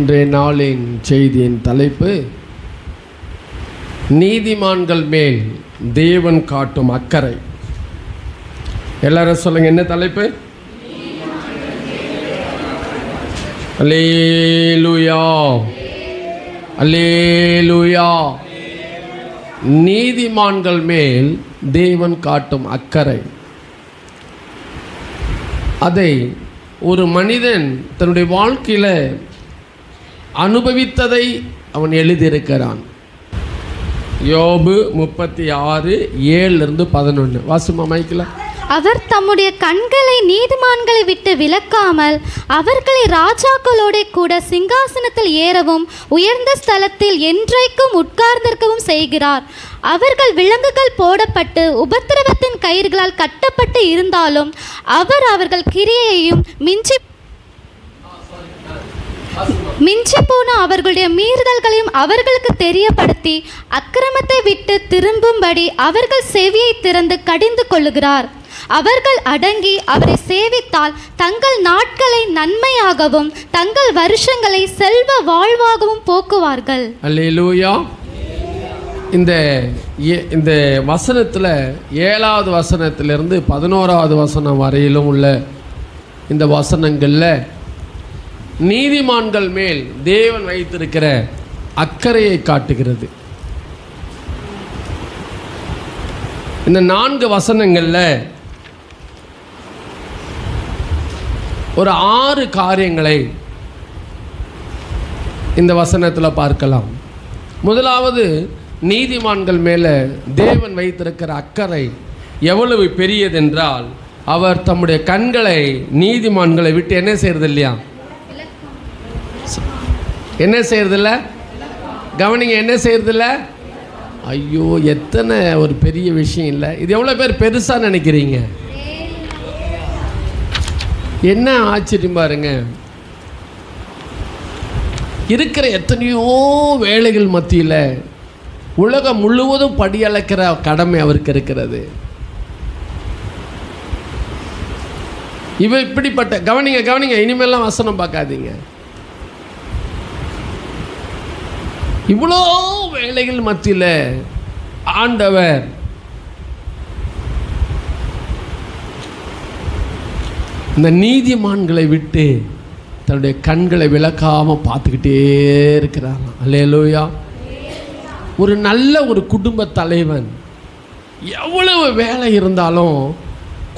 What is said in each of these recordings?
இன்றைய நாளின் செய்தியின் தலைப்பு, நீதிமான்கள் மேல் தேவன் காட்டும் அக்கறை. எல்லாரும் சொல்லுங்க, என்ன தலைப்பு? அல்லேலூயா, அல்லேலூயா. நீதிமான்கள் மேல் தேவன் காட்டும் அக்கறை. அதை ஒரு மனிதன் தன்னுடைய வாழ்க்கையில் அனுபவித்ததை அவன் எழுதியிருக்கிறான். யோபு 36:7-11 வாசுமா மைக்கில். அவர் தம்முடைய கண்களை நீதிமான்களை விட்டு விலக்காமல் அவர்களை ராஜாக்களோட கூட சிங்காசனத்தில் ஏறவும் உயர்ந்த ஸ்தலத்தில் என்றைக்கும் உட்கார்ந்திருக்கவும் செய்கிறார். அவர்கள் விலங்குகள் போடப்பட்டு உபத்திரவத்தின் கயிறுகளால் கட்டப்பட்டு இருந்தாலும் அவர் அவர்கள் கிரியையையும் மிஞ்சி போன அவர்களுடைய மீறுதல்களையும் அவர்களுக்கு தெரியப்படுத்தி அக்கிரமத்தை விட்டு திரும்பும்படி அவர்கள் செவியை திறந்து கடிந்து கொள்ளுகிறார். அவர்கள் அடங்கி அவரை சேவித்தால் தங்கள் நாட்களை நன்மையாகவும் தங்கள் வருஷங்களை செல்வ வாழ்வாகவும் போக்குவார்கள். அல்லேலூயா. இந்த வசனத்தில் 7வது வசனத்திலிருந்து 11வது வசனம் வரையிலும் உள்ள இந்த வசனங்களில் நீதிமான்கள் மேல் தேவன் வைத்திருக்கிற அக்கறையை காட்டுகிறது. இந்த 4 வசனங்களில் ஒரு 6 காரியங்களை இந்த வசனத்தில் பார்க்கலாம். முதலாவது, நீதிமான்கள் மேலே தேவன் வைத்திருக்கிற அக்கறை எவ்வளவு பெரியதென்றால், அவர் தம்முடைய கண்களை நீதிமான்களை விட்டு என்ன செய்யறது இல்லையா? என்ன செய்யறதில்ல? கவனிங்க, என்ன செய்யறதில்ல? ஐயோ, எத்தனை ஒரு பெரிய விஷயம் இல்லை இது. எவ்வளோ பேர் பெருசாக நினைக்கிறீங்க? என்ன ஆச்சரியம் பாருங்க. இருக்கிற எத்தனையோ வேலைகள் மத்தியில் உலகம் முழுவதும் படியளக்கிற கடமை அவருக்கு இருக்கிறது. இப்படிப்பட்ட கவனிங்க, இனிமேலாம் வசனம் பார்க்காதீங்க. இவ்வளோ வேலைகள் மத்தியில் ஆண்டவர் இந்த நீதிமான்களை விட்டு தன்னுடைய கண்களை விலக்காமல் பார்த்துக்கிட்டே இருக்கிறாராம். அல்லேலூயா. ஒரு நல்ல ஒரு குடும்ப தலைவன் எவ்வளவு வேலை இருந்தாலும்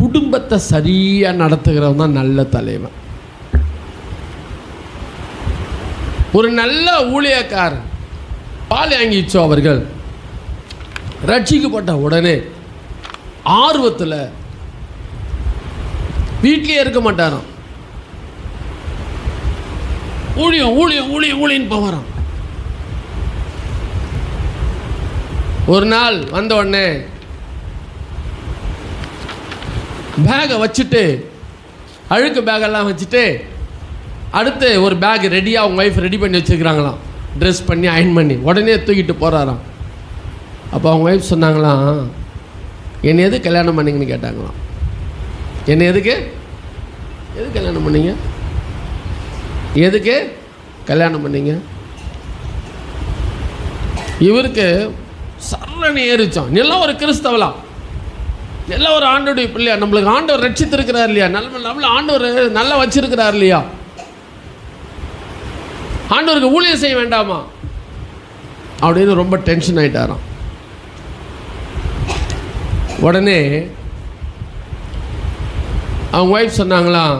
குடும்பத்தை சரியாக நடத்துகிறவன் தான் நல்ல தலைவன். ஒரு நல்ல ஊழியக்காரன் பாலியாங்கிச்சோ அவர்கள் ரட்சிக்கப்பட்ட உடனே ஆர்வத்தில் வீட்டிலே இருக்க மாட்டாராம். ஊழியம் போவாராம். ஒரு நாள் வந்த உடனே பேகை வச்சுட்டு, அழுக்கு பேகெல்லாம் வச்சுட்டு, அடுத்து ஒரு பேக் ரெடியாக அவங்க ஒய்ஃப் ரெடி பண்ணி வச்சுருக்கிறாங்களாம். ட்ரெஸ் பண்ணி அயன் பண்ணி உடனே தூக்கிட்டு போகிறாராம். அப்போ அவங்க ஒய்ஃப் சொன்னாங்களாம், என்னை எது கல்யாணம் பண்ணிங்கன்னு கேட்டாங்களாம். என்னை எதுக்கு கல்யாணம் பண்ணீங்க? எதுக்கு கல்யாணம் பண்ணீங்க? இவருக்கு சரணி ஏறிச்சோம். எல்லாம் ஒரு கிறிஸ்தவலாம், எல்லாம் ஒரு ஆண்டோடைய பிள்ளையா, நம்மளுக்கு ஆண்டவர் ரட்சித்திருக்கிறார் இல்லையா, நம்மள ஆண்டவர் நல்லா வச்சிருக்கிறார் இல்லையா, ஆண்டவருக்கு ஊழியம் செய்ய வேண்டாமா அப்படின்னு ரொம்ப டென்ஷன் ஆகிட்டாராம். உடனே அவங்க ஒய்ஃப் சொன்னாங்களாம்,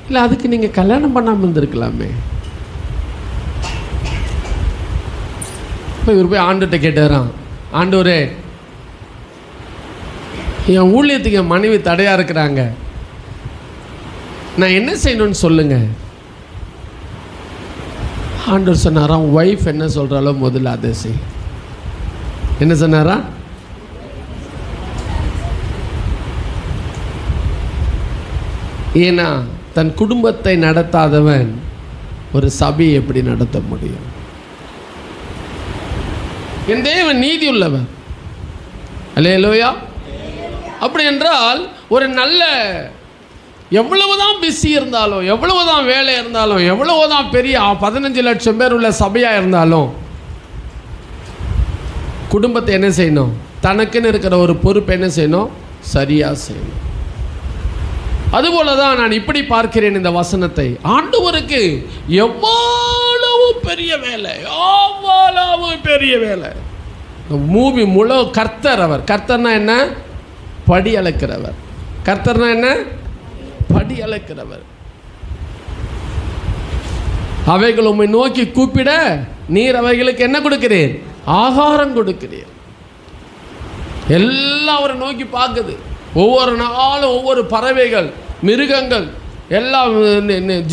இல்லை அதுக்கு நீங்கள் கல்யாணம் பண்ணாமல் இருந்திருக்கலாமே. இப்போ இவர் போய் ஆண்டவர்கிட்ட கேட்டாராம், ஆண்டவரே, என் ஊழியத்துக்கு என் மனைவி தடையாக இருக்கிறாங்க, நான் என்ன செய்யணும்னு சொல்லுங்கள். ஆண்டவர் சொன்னாராம், ஒய்ஃப் என்ன சொல்கிறாலோ முதல்ல அதை செய். என்ன சொன்னாரா? ஏன்னா தன் குடும்பத்தை நடத்தாதவன் ஒரு சபையை எப்படி நடத்த முடியும்? என் தேவன் நீதி உள்ளவர். அல்லேலூயா. அப்படி என்றால் ஒரு நல்ல எவ்வளவுதான் பிஸி இருந்தாலும், எவ்வளவுதான் வேலை இருந்தாலும், எவ்வளவுதான் பெரிய 15 லட்சம் பேர் உள்ள சபையாக இருந்தாலும், குடும்பத்தை என்ன செய்யணும்? தனக்குன்னு இருக்கிற ஒரு பொறுப்பு என்ன செய்யணும்? சரியாக செய்யணும். அதுபோல தான் நான் இப்படி பார்க்கிறேன் இந்த வசனத்தை. ஆண்டவருக்கு எவ்வளவு பெரிய வேலை, எவ்வளவு பெரிய வேலை. மூவி முழு கர்த்தர். அவர் கர்த்தர்னா என்ன? படி அளக்கிறவர். கர்த்தர்னா என்ன? படி அளக்கிறவர். அவைகள் உம்மை நோக்கி கூப்பிட நீர் அவைகளுக்கு என்ன கொடுக்கிறீர்? ஆகாரம் கொடுக்கிறீர். எல்லாம் அவரை நோக்கி பார்க்குது. ஒவ்வொரு நாளும் ஒவ்வொரு பறவைகள், மிருகங்கள், எல்லாம்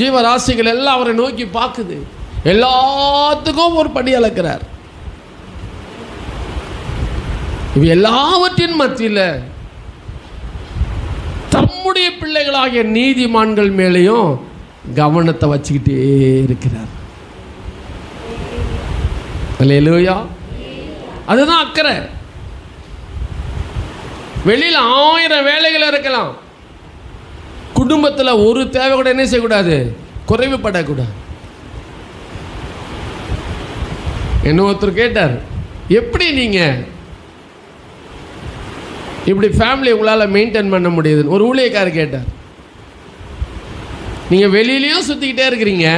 ஜீவராசிகள் எல்லாம் அவரை நோக்கி பார்க்குது. எல்லாத்துக்கும் ஒரு படி அளக்கிறார். இவை எல்லாவற்றின் மத்தியில் தம்முடைய பிள்ளைகளாகிய நீதிமான்கள் மேலேயும் கவனத்தை வச்சுக்கிட்டே இருக்கிறார். அல்லேலூயா. அதுதான் அக்கறை. வெளியில் 1000 வேலைகள் இருக்கலாம், குடும்பத்தில் ஒரு தேவை கூட என்ன செய்யக்கூடாது? குறைவுபடக்கூடாது. என்ன ஒருத்தர் கேட்டார், எப்படி நீங்கள் இப்படி ஃபேமிலி உங்களால் மெயின்டைன் பண்ண முடியுதுன்னு. ஒரு ஊழியக்காரர் கேட்டார். நீங்கள் வெளியிலையும் சுற்றிக்கிட்டே இருக்கிறீங்க,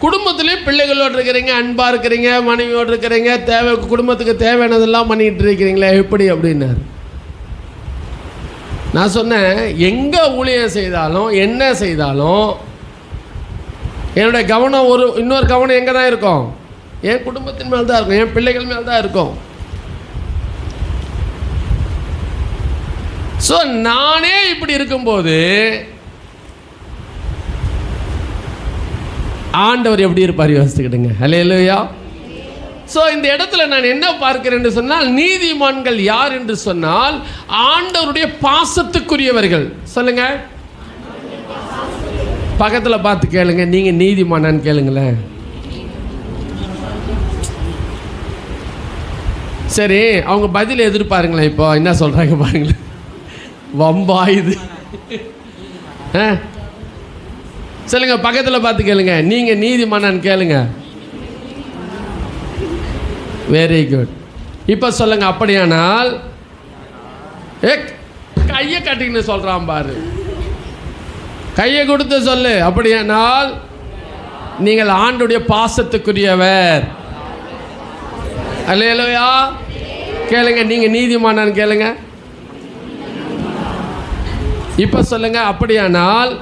குடும்பத்துலேயும் பிள்ளைகளோடு இருக்கிறீங்க, அன்பாக இருக்கிறீங்க, மனைவியோடு இருக்கிறீங்க, குடும்பத்துக்கு தேவையானதெல்லாம் பண்ணிகிட்டு இருக்கிறீங்களே, எப்படி அப்படின்னார். நான் சொன்னேன், எங்கே ஊழியம் செய்தாலும் என்ன செய்தாலும் என்னுடைய கவனம் இன்னொரு கவனம் எங்கே தான் இருக்கும்? என் குடும்பத்தின் மேல் தான் இருக்கும், என் பிள்ளைகள் மேல் தான் இருக்கும். ஸோ நானே இப்படி இருக்கும்போது ஆண்டவர் எப்படி இருப்பார் யோசிச்சுக்கிடுங்க. அல்லேலூயா. ஸோ இந்த இடத்துல நான் என்ன பார்க்கிறேன் என்று சொன்னால், நீதிமான்கள் யார் என்று சொன்னால் ஆண்டவருடைய பாசத்துக்குரியவர்கள். சொல்லுங்க, பக்கத்தில் பார்த்து கேளுங்க, நீங்க நீதிமானான்னு கேளுங்களேன். சரி, அவங்க பதில் எதிர்பாருங்களேன். இப்போ என்ன சொல்றாங்க பாருங்களேன். வம்பாயுது. சொல்லுங்க, பக்கத்தில் பார்த்து கேளுங்க, நீங்க நீதிமானான்னு கேளுங்க. Very good. இப்போ சொல்லுங்க, அப்படியானால் கையை கட்டின்னு சொல்றான் பாரு, கையை கொடுத்து சொல்லு. அப்படியானால் நீங்கள் ஆண்டுடைய பாசத்துக்குரியவர். அல்லேலூயா. கேளுங்க, நீங்க நீதிமானான்னு கேளுங்க. இப்போ சொல்லுங்க, அப்படியானால்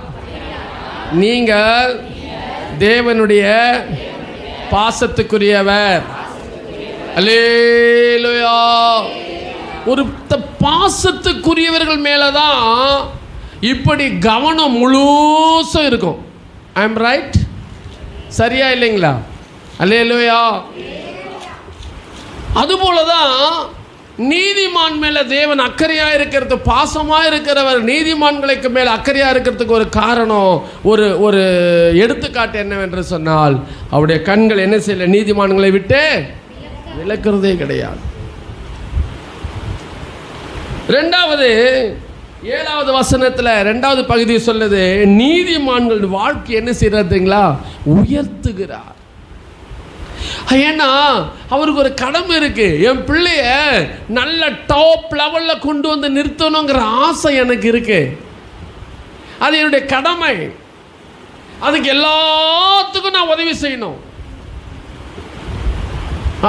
நீங்கள் தேவனுடைய பாசத்துக்குரியவர். அல்லேலூயா. ஒரு பாசத்துக்குரியவர்கள் மேலே தான் இப்படி கவனம் முழுசும் இருக்கும். I am right? சரியா இல்லைங்களா? அல்லேலூயா. அதுபோல தான் நீதிமான் மேலே தேவன் அக்கறையாக இருக்கிறது, பாசமாக இருக்கிறவர் நீதிமான்களுக்கு மேலே அக்கறையாக இருக்கிறதுக்கு ஒரு காரணம், ஒரு எடுத்துக்காட்டு என்னவென்று சொன்னால், அவருடைய கண்கள் என்ன செய்யல? நீதிமான்களை விட்டு விலக்கிறதே கிடையாது. இரண்டாவது 7வது வசனத்தில் 2வது பகுதி சொல்லுது, நீதிமான்கள் வாழ்க்கை என்ன செய்யறதுங்களா? உயர்த்துகிறார். ஏன்னா அவருக்கு ஒரு கடமை இருக்கு. என் பிள்ளைய நல்ல டாப் லெவலில் கொண்டு வந்து நிறுத்தணுங்கிற ஆசை எனக்கு இருக்கு. அது என்னுடைய கடமை. அதுக்கு எல்லாத்துக்கும் நான் உதவி செய்யணும்.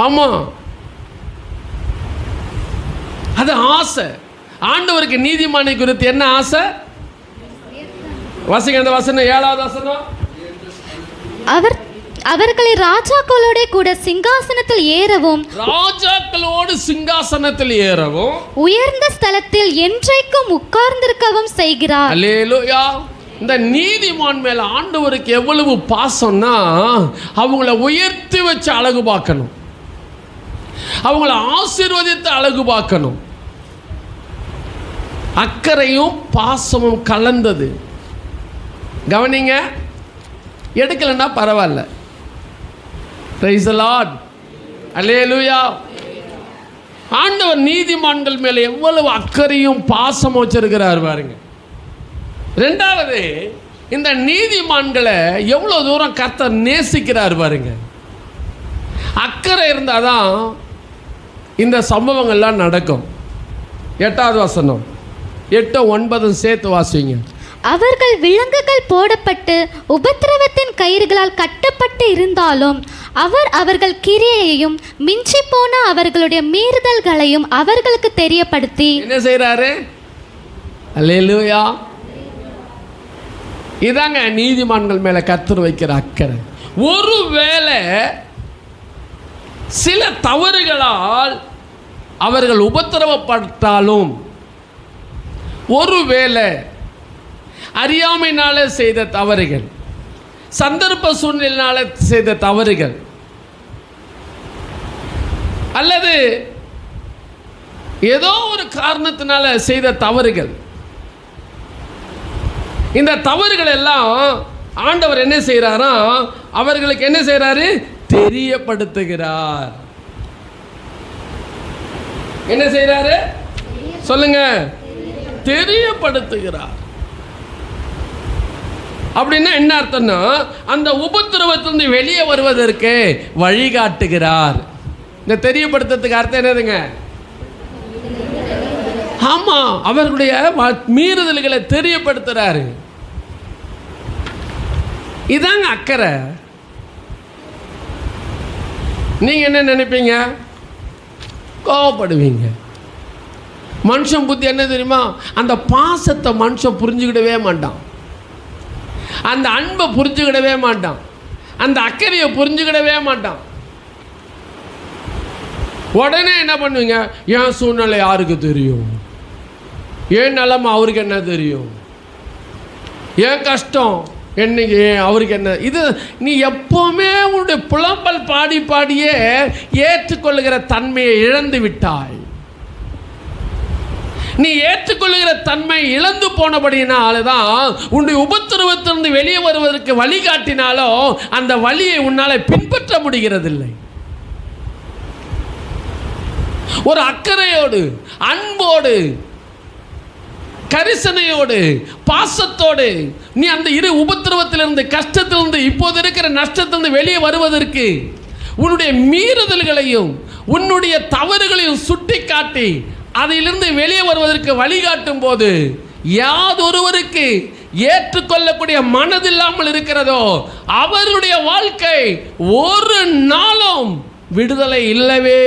ஆமா, அது ஆசை. ஆண்டவருக்கு நீதிமானை குறித்து என்ன ஆசை? வாசிங்க அந்த வசனம், 7வது வசனம். அவர்களை ராஜாக்களோட கூட சிங்காசனத்தில் ஏறவும், ராஜாக்களோடு சிங்காசனத்தில் ஏறவும், உயர்ந்த ஸ்தலத்தில் என்றைக்கும் உட்கார்ந்திருக்கவும் செய்கிறார். அல்லேலூயா. இந்த நீதிமான் மேல ஆண்டவருக்கு எவ்வளவு பாசம்னா, அவங்கள உயர்த்தி வச்சு அழகு பார்க்கணும், அவங்கள ஆசீர்வதித்து அழகு பார்க்கணும். அக்கறையும் பாசமும் கலந்தது. கவனிங்க, எடுக்கலன்னா பரவாயில்ல. Praise the Lord. அல்லேலூயா. ஆண்டவர் நீதிமான்கள் மேலே எவ்வளவு அக்கறையும் பாசமும் வச்சிருக்கிறார் பாருங்க. ரெண்டாவது, இந்த நீதிமான்களை எவ்வளோ தூரம் கர்த்தர் நேசிக்கிறார் பாருங்க. அக்கறை இருந்தால் தான் இந்த சம்பவங்கள்லாம் நடக்கும். 8வது வசனம், 8, 9 சேர்த்து வாசிங்க. அவர்கள் விலங்குகள் போடப்பட்டு உபத்திரவத்தின் கயிறுகளால் கட்டப்பட்டு இருந்தாலும் அவர் அவர்கள் கிரியையையும் மிஞ்சி போன அவர்களுடைய மீறுதல்களையும் அவர்களுக்கு தெரியப்படுத்தி என்ன செய்கிறாரு? அல்லேலூயா. இதாங்க நீதிமான்கள் மேலே கர்த்தர் வைக்கிற அக்கறை. ஒருவேளை சில தவறுகளால் அவர்கள் உபத்திரவப்பட்டாலும், ஒருவேளை அறியாமையினால செய்த தவறுகள், சந்தர்ப்ப சூழ்நிலையினால செய்த தவறுகள், அல்லது ஏதோ ஒரு காரணத்தினால செய்த தவறுகள், இந்த தவறுகள் எல்லாம் ஆண்டவர் என்ன செய்கிறாரா? அவர்களுக்கு என்ன செய்கிறாரு? தெரியப்படுத்துகிறார். என்ன செய்கிறாரு? சொல்லுங்க. தெரியப்படுத்துகிறார். அப்படின்னா என்ன அர்த்தம்னா, அந்த உபத்திரவத்திலிருந்து வெளியே வருவதற்கு வழிகாட்டுகிறார். இந்த தெரியப்படுத்துறதுக்கு அர்த்தம் என்னதுங்க? ஆமா, அவர்களுடைய மீறுதல்களை தெரியப்படுத்துறாரு. இதாங்க அக்கறை. நீங்க என்ன நினைப்பீங்க? கோவப்படுவீங்க. மனுஷன் புத்தி என்ன தெரியுமா? அந்த பாசத்தை மனுஷன் புரிஞ்சுக்கிடவே மாட்டான், அந்த அன்பை புரிஞ்சுக்கிடவே மாட்டான், அந்த அக்கறையை புரிஞ்சுக்கிடவே மாட்டான். உடனே என்ன பண்ணுவீங்க? என் சூழ்நிலை யாருக்கு தெரியும்? ஏன் நிலைமை அவருக்கு என்ன தெரியும்? ஏன் கஷ்டம் என்னைக்கு அவருக்கு என்ன? இது நீ எப்போவுமே உன்னுடைய புலம்பல் பாடி பாடியே ஏற்றுக்கொள்ளுகிற தன்மையை இழந்து விட்டாய். நீ ஏற்றுக்கொள்ளுகிற தன்மை இழந்து போனபடியினால்தான் உன்னுடைய உபத்திரவத்திலிருந்து வெளியே வருவதற்கு வழிகாட்டினாலும் அந்த வழியை உன்னால் பின்பற்ற முடிகிறதில்லை. ஒரு அக்கறையோடு, அன்போடு, கரிசனையோடு, பாசத்தோடு நீ அந்த இரு உபத்திரவத்திலிருந்து, கஷ்டத்திலிருந்து, இப்போது இருக்கிற நஷ்டத்திலிருந்து வெளியே வருவதற்கு உன்னுடைய மீறுதல்களையும் உன்னுடைய தவறுகளையும் சுட்டி காட்டி அதிலிருந்து வெளியே வருவதற்கு வழிகாட்டும் போது யாதொருவருக்கு ஏற்றுக்கொள்ளக்கூடிய மனதில்லாமல் இருக்கிறதோ அவருடைய வாழ்க்கை ஒரு நாளும் விடுதலை இல்லவே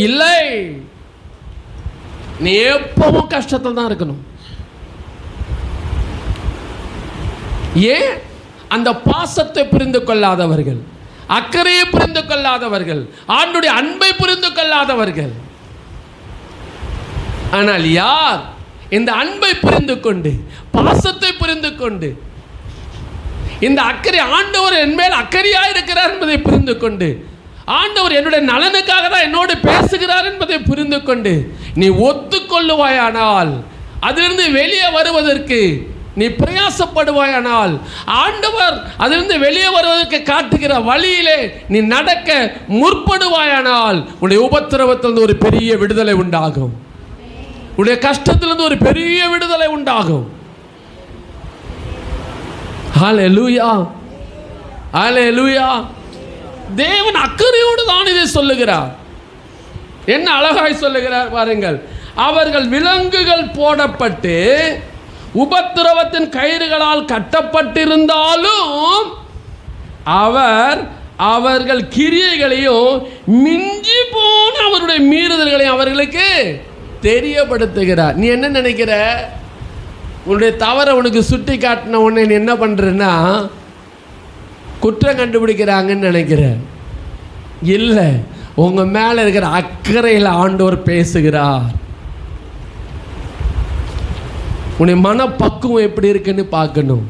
இல்லை. நீ எப்பவும் கஷ்டத்தில் தான் இருக்கணும். ஏன்? அந்த பாசத்தை புரிந்து கொள்ளாதவர்கள், அக்கறையை புரிந்து கொள்ளாதவர்கள், ஆண்டுடைய அன்பை புரிந்து கொள்ளாதவர்கள். ஆனால் யார் இந்த அன்பை புரிந்து கொண்டு, பாசத்தை புரிந்து கொண்டு, இந்த அக்கறை, ஆண்டவர் என் மேல் அக்கறையாக இருக்கிறார் என்பதை புரிந்து கொண்டு, ஆண்டவர் என்னுடைய நலனுக்காக தான் என்னோடு பேசுகிறார் என்பதை புரிந்து கொண்டு நீ ஒத்துக்கொள்ளுவாயானால், அதிலிருந்து வெளியே வருவதற்கு நீ பிரயாசப்படுவாயானால், ஆண்டவர் அதிலிருந்து வெளியே வருவதற்கு காட்டுகிற வழியிலே நீ நடக்க முற்படுவாயானால் உன்னுடைய உபத்திரவத்திலிருந்து ஒரு பெரிய விடுதலை உண்டாகும். உன்னுடைய கஷ்டத்திலிருந்து ஒரு பெரிய விடுதலை உண்டாகும். ஹல்லேலூயா, ஹல்லேலூயா. தேவன் அக்கறையோடு தான் இதை சொல்லுகிறார். என்ன அழகாய் சொல்லுகிறார் பாருங்கள். அவர்கள் விலங்குகள் போடப்பட்டு உபத்திரவத்தின் கயிறுகளால் கட்டப்பட்டிருந்தாலும் அவர் அவர்கள் கிரியைகளையும் மிஞ்சி போன அவருடைய மீறுதல்களையும் அவர்களுக்கு தெரியப்படுத்துகிறார். நீ என்ன நினைக்கிற? உன்னுடைய தவறை உனக்கு சுட்டி காட்டின உடனே நீ என்ன பண்ணுறன்னா குற்றம் கண்டுபிடிக்கிறாங்கன்னு நினைக்கிற. இல்லை, உங்கள் மேலே இருக்கிற அக்கறையில் ஆண்டவர் பேசுகிறார். உன்னுடைய மனப்பக்குவம் எப்படி இருக்குன்னு பார்க்கணும்.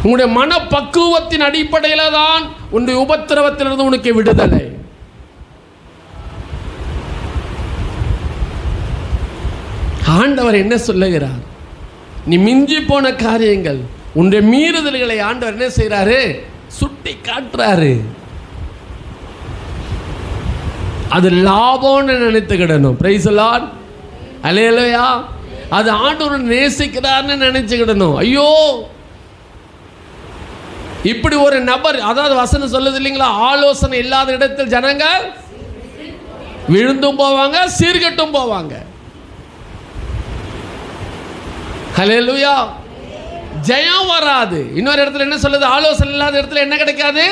உன்னுடைய மனப்பக்குவத்தின் அடிப்படையில் தான் உன்னுடைய உபத்திரவத்திலிருந்து உனக்கு விடுதலை. ஆண்டவர் என்ன சொல்லுகிறார்? நீ மிஞ்சி போன காரியங்கள், உன்னுடைய மீறுதல்களை ஆண்டவர் என்ன செய்கிறாரு? சுட்டி காட்டுறாரு. அது லாபம்னு நினைத்துக்கிடணும். பிரைஸ் தி லார்ட், அல்லேலூயா. அது ஆண்டவர் நேசிக்கிறார்னு நினைச்சுக்கிடணும். ஐயோ, இப்படி ஒரு நபர், அதாவது வசனம் சொல்லுது இல்லைங்களா, ஆலோசனை இல்லாத இடத்தில் ஜனங்கள் விழுந்தும் போவாங்க, சீர்கட்டும் போவாங்க. ஹல்லேலூயா. ஜெயம் வராது. இன்னொரு இடத்துல என்ன சொல்லுது, ஆலோசனை இல்லாத இடத்துல என்ன கிடைக்காது,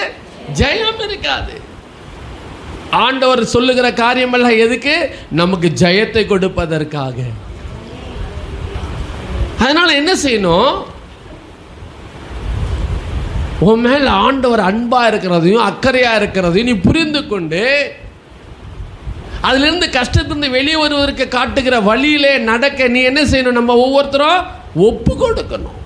ஜெயம் இருக்காது. ஆண்டவர் சொல்லுகிற காரியம் எல்லாம் எதுக்கு, நமக்கு ஜெயத்தை கொடுப்பதற்காக. அதனால என்ன செய்யணும், உன் மேல ஆண்டவர் அன்பா இருக்கிறதையும் அக்கறையா இருக்கிறதையும் நீ புரிந்து கொண்டு அதிலிருந்து கஷ்டத்திலிருந்து வெளியே வருவதற்கு காட்டுகிற வழியிலே நடக்க நீ என்ன செய்யணும், நம்ம ஒவ்வொருத்தரும் ஒப்பு கொடுக்கணும்.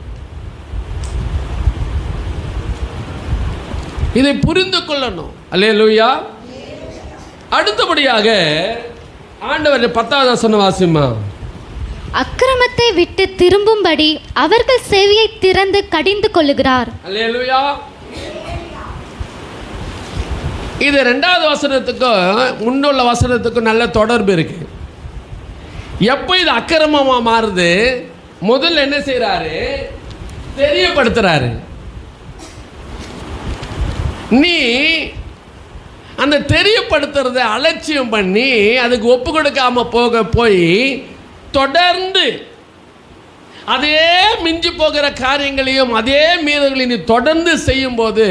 இதை புரிந்து கொள்ளணும். அல்லேலூயா. அடுத்தபடியாக ஆண்டவர் 10வது வசனம் வாசிமா. அக்கிரமத்தை விட்டு திரும்பும்படி அவர்கள் செவியை திறந்து கடிந்து கொள்ளுகிறார். அல்லேலூயா. இது 2வது வசனத்துக்கும் முன்னுள்ள வசனத்துக்கும் நல்ல தொடர்பு இருக்கு. எப்போ இது அக்கிரமமா மாறுது, முதல்ல என்ன செய்யறாரு, தெரியப்படுத்துறாரு. நீ அந்த தெரியப்படுத்துறத அலட்சியம் பண்ணி அதுக்கு ஒப்பு கொடுக்காம போய் தொடர்ந்து அதே மிஞ்சி போகிற காரியங்களையும் அதே மீறல்களையும் நீ தொடர்ந்து செய்யும் போது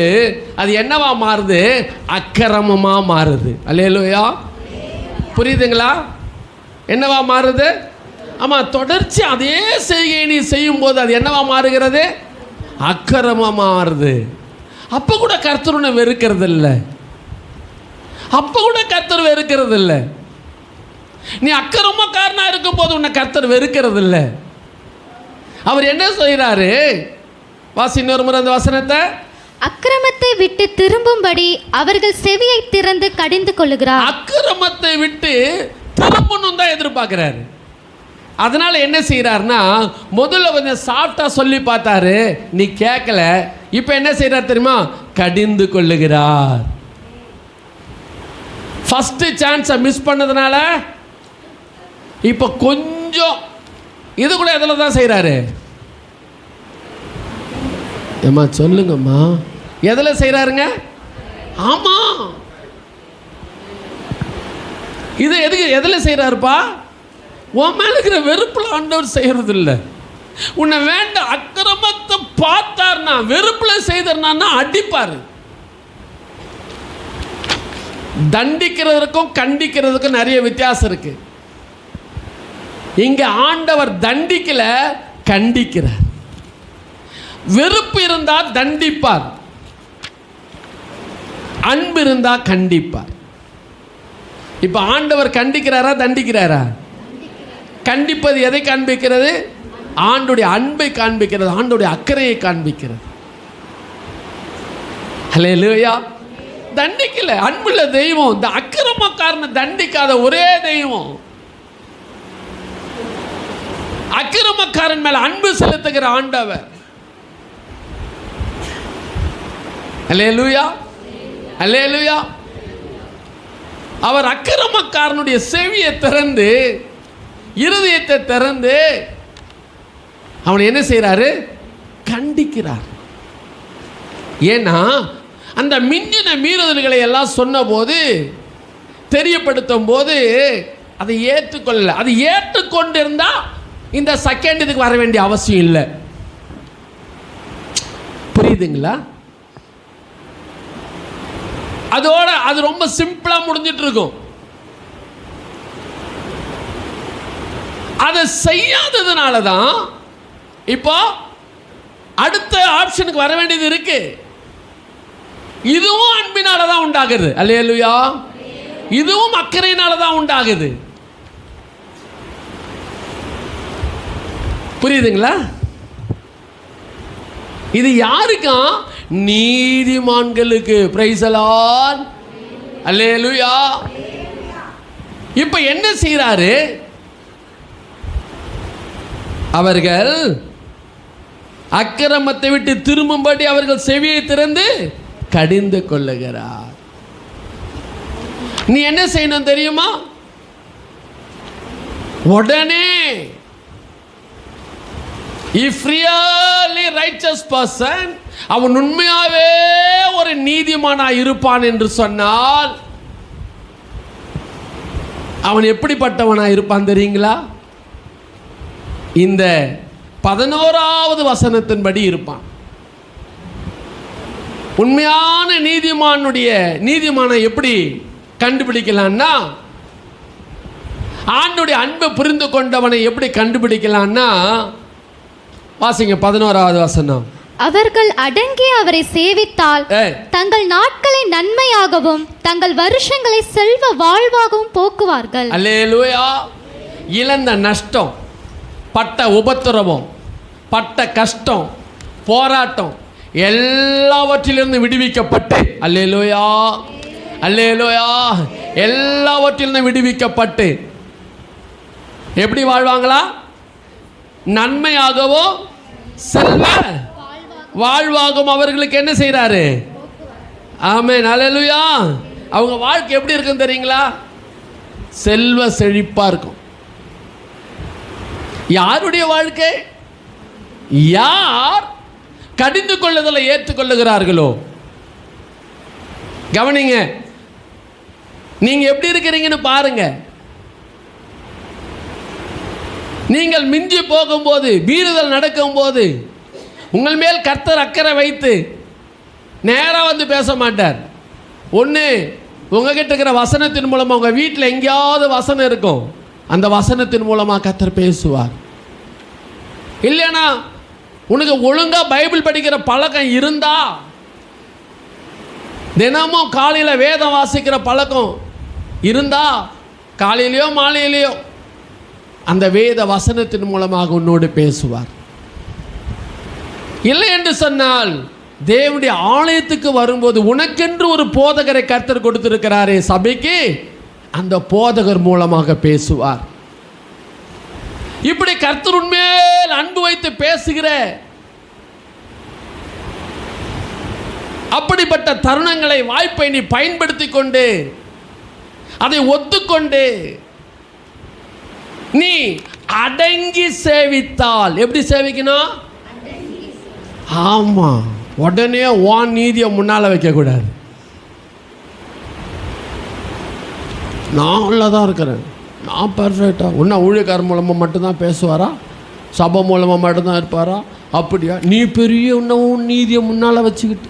அது என்னவா மாறுது, அக்கிரமமா மாறுது. அல்லேலூயா. புரியுதுங்களா? என்னவா மாறுது? ஆமா, தொடர்ச்சி அதே செய்கையை நீ செய்யும் போது அது என்னவா மாறுகிறது, அக்கிரமமா மாறுது. அப்ப கூட கர்த்தர் உன்னை வெறுக்கிறது இல்லை. அப்ப கூட கர்த்தர் வெறுக்கிறது இல்லை. நீ அக்கிரமக்காரனா இருக்கும் போது உன்னை கர்த்தர் வெறுக்கிறது இல்லை. அவர் என்ன சொல்கிறாரு, வாசி இன்னொரு முறை அந்த வசனத்தை. அக்கிரமத்தை விட்டு திரும்பும்படி அவர்கள் செவியை திறந்து கடிந்து கொள்ளுகிறார். அக்கிரமத்தை விட்டு திரும்பணும் தான் எதிர்பார்க்கிறாரு. அதனால என்ன செய்யறாருன்னா, முதல்ல கொஞ்சம் சாஃப்டா சொல்லி பார்த்தாரு, நீ கேட்கல. இப்ப என்ன செய்யறார் தெரியுமா, கடிந்து கொள்ளுகிறார். ஃபர்ஸ்ட் சான்ஸை மிஸ் பண்ணதுனால இப்போ கொஞ்சம் இது கூட எதில் தான் செய்கிறாரு, ஏம்மா சொல்லுங்கம்மா, எதில் செய்கிறாருங்க? ஆமாம், இது எதுக்கு எதில் செய்கிறாருப்பா? உன் மேலே இருக்கிற வெறுப்பில் ஆண்டவர் செய்கிறது இல்லை. உன்னை வேண்ட அக்கிரமத்தை பார்த்தார்னா, வெறுப்பில் செய்தார்னா அடிப்பார். தண்டிக்கிறதுக்கும் கண்டிக்கிறதுக்கும் நிறைய வித்தியாசம் இருக்கு. இங்க ஆண்டவர் தண்டிக்கல, கண்டிக்கிறார். வெறுப்பு இருந்தா தண்டிப்பார், அன்பு இருந்தா கண்டிப்பார். இப்ப ஆண்டவர் கண்டிக்கிறாரா தண்டிக்கிறாரா? கண்டிப்பது எதை காண்பிக்கிறது? ஆண்டுடைய அன்பை காண்பிக்கிறது, ஆண்டுடைய அக்கறையை காண்பிக்கிறது. ஹல்லேலூயா. தண்டிக்கல, அன்புள்ள தெய்வம். இந்த அக்கிரமக்காரனை தண்டிக்காத ஒரே தெய்வம். அக்கிரமக்காரன் மேல அன்பு செலுத்துகிற ஆண்டவர். அல்லேலூயா, அல்லேலூயா. அவர் அக்கிரமக்காரனுடைய செவியை திறந்து, இருதயத்தை திறந்து அவனை என்ன செய்யறாரு, கண்டிக்கிறார். ஏன்னா அந்த மிஞ்சின மீறுதல்களை எல்லாம் சொன்ன போது, தெரியப்படுத்தும் போது அதை ஏற்றுக்கொள்ளல. அது ஏற்றுக்கொண்டிருந்தா இந்த செகண்ட் இதுக்கு வர வேண்டிய அவசியம் இல்லை. புரியுதுங்களா? அதோட அது ரொம்ப சிம்பிளா முடிஞ்சிட்டு இருக்கும். அதை செய்யாததுனால தான் இப்போ அடுத்த ஆப்ஷனுக்கு வர வேண்டியது இருக்கு. இதுவும் அன்பினால தான் உண்டாகுது. அல்லேலூயா. இதுவும் அக்கறையினால தான் உண்டாகுது. புரியுதுங்களா? இது யாருக்கும்? நீதிமான்களுக்கு. Praise the Lord. அல்லேலூயா. இப்ப என்ன செய்யறாரு, அவர்கள் அக்கிரமத்தை விட்டு திரும்பும்படி அவர்கள் செவியை திறந்து கடிந்து கொள்ளுகிறார். நீ என்ன செய்யணும் தெரியுமா? உடனே If really righteous person, அவன் உண்மையாவே ஒரு நீதிமானாய் இருப்பான் என்று சொன்னால் அவன் எப்படிப்பட்டவனாய் இருப்பான் தெரியுங்களா? இந்த 11வது வசனத்தின்படி இருப்பான். உண்மையான நீதிமானை எப்படி கண்டுபிடிக்கலான்னா, ஆண்டுடைய அன்பை புரிந்து கொண்டவனை எப்படி கண்டுபிடிக்கலான்னா, வாசிங்க 11வது வசனம். அவர்கள் அடங்கி அவரை சேவித்தால் தங்கள் நாட்களை நன்மையாகவும் தங்கள் வருஷங்களை செல்வ வாழ்வாகவும் போக்குவார்கள். அல்லேலூயா. இழந்த நஷ்டம், பட்ட உபத்திரவம், பட்ட கஷ்டம், போராட்டம் எல்லாவற்றிலிருந்து விடுவிக்கப்பட்டு, அல்லேலூயா அல்லேலூயா, எல்லாவற்றிலிருந்து விடுவிக்கப்பட்டு எப்படி வாழ்வாங்களா? நன்மையாகவோ செல்வ வாழ்வாகும் அவர்களுக்கு என்ன செய்கிறாரு? ஆமென், அல்லேலூயா. அவங்க வாழ்க்கை எப்படி இருக்குன்னு தெரியுங்களா? செல்வ செழிப்பா இருக்கும். யாருடைய வாழ்க்கை? யார் கடிந்து கொள்ளுதலை ஏற்றுக்கொள்ளுகிறார்களோ. கவனிங்க, நீங்க எப்படி இருக்கிறீங்கன்னு பாருங்க. நீங்கள் மிஞ்சி போகும்போது, மீறுதல் நடக்கும்போது, உங்கள் மேல் கர்த்தர் அக்கறை வைத்து நேராக வந்து பேச மாட்டார். ஒன்று, உங்ககிட்ட இருக்கிற வசனத்தின் மூலமாக, உங்கள் வீட்டில் எங்கேயாவது வசனம் இருக்கும், அந்த வசனத்தின் மூலமாக கர்த்தர் பேசுவார். இல்லைன்னா உனக்கு ஒழுங்காக பைபிள் படிக்கிற பழக்கம் இருந்தா, தினமும் காலையில் வேதம் வாசிக்கிற பழக்கம் இருந்தா, காலையிலையோ மாலையிலையோ அந்த வேத வசனத்தின் மூலமாக உன்னோடு பேசுவார். இல்லை என்று சொன்னால், தேவனுடைய ஆலயத்துக்கு வரும்போது உனக்கென்று ஒரு போதகரை கர்த்தர் கொடுத்திருக்கிறாரே சபைக்கு, அந்த போதகர் மூலமாக பேசுவார். இப்படி கர்த்தர் உன்மேல் அன்பு வைத்து பேசுகிற அப்படிப்பட்ட தருணங்களை, வாய்ப்பை நீ பயன்படுத்தி கொண்டு, அதை ஒத்துக்கொண்டு நீ அடங்கி சேவித்தால், எப்படி சேவிக்கணும்? ஆமா, உடனே வான் நீதியை முன்னால வைக்க கூடாது. நான் உள்ளதான் இருக்கிறேன், நான் பர்ஃபெக்டா, உன்ன ஊழியக்காரர் மூலமாக மட்டும்தான் பேசுவாரா? சபை மூலமாக மட்டும்தான் இருப்பாரா? அப்படியா? நீ பெரிய உன்னவும் நீதியை முன்னால் வச்சுக்கிட்டு,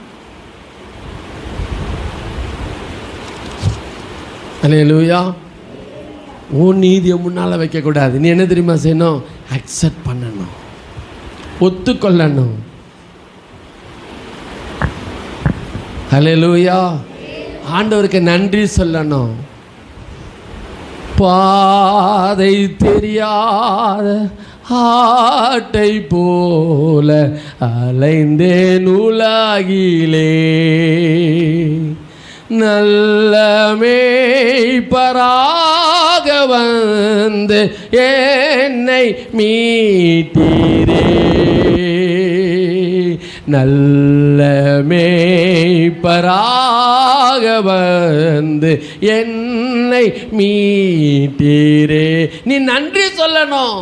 அல்லேலூயா, உன் நீதியை முன்னால் வைக்கக்கூடாது. நீ என்ன தெரியுமா செய்யணும்? அக்செப்ட் பண்ணணும், ஒத்துக்கொள்ளணும். அல்லேலூயா. ஆண்டவருக்கு நன்றி சொல்லணும். பாதை தெரியாத ஆட்டை போல அலைந்தேன் உலகிலே, நல்ல மேய்ப்பராக வந்து என்னை மீட்டீரே, நல்ல மேய்ப்பராக வந்து என்னை மீட்டீரே. நீ நன்றி சொல்லணும்.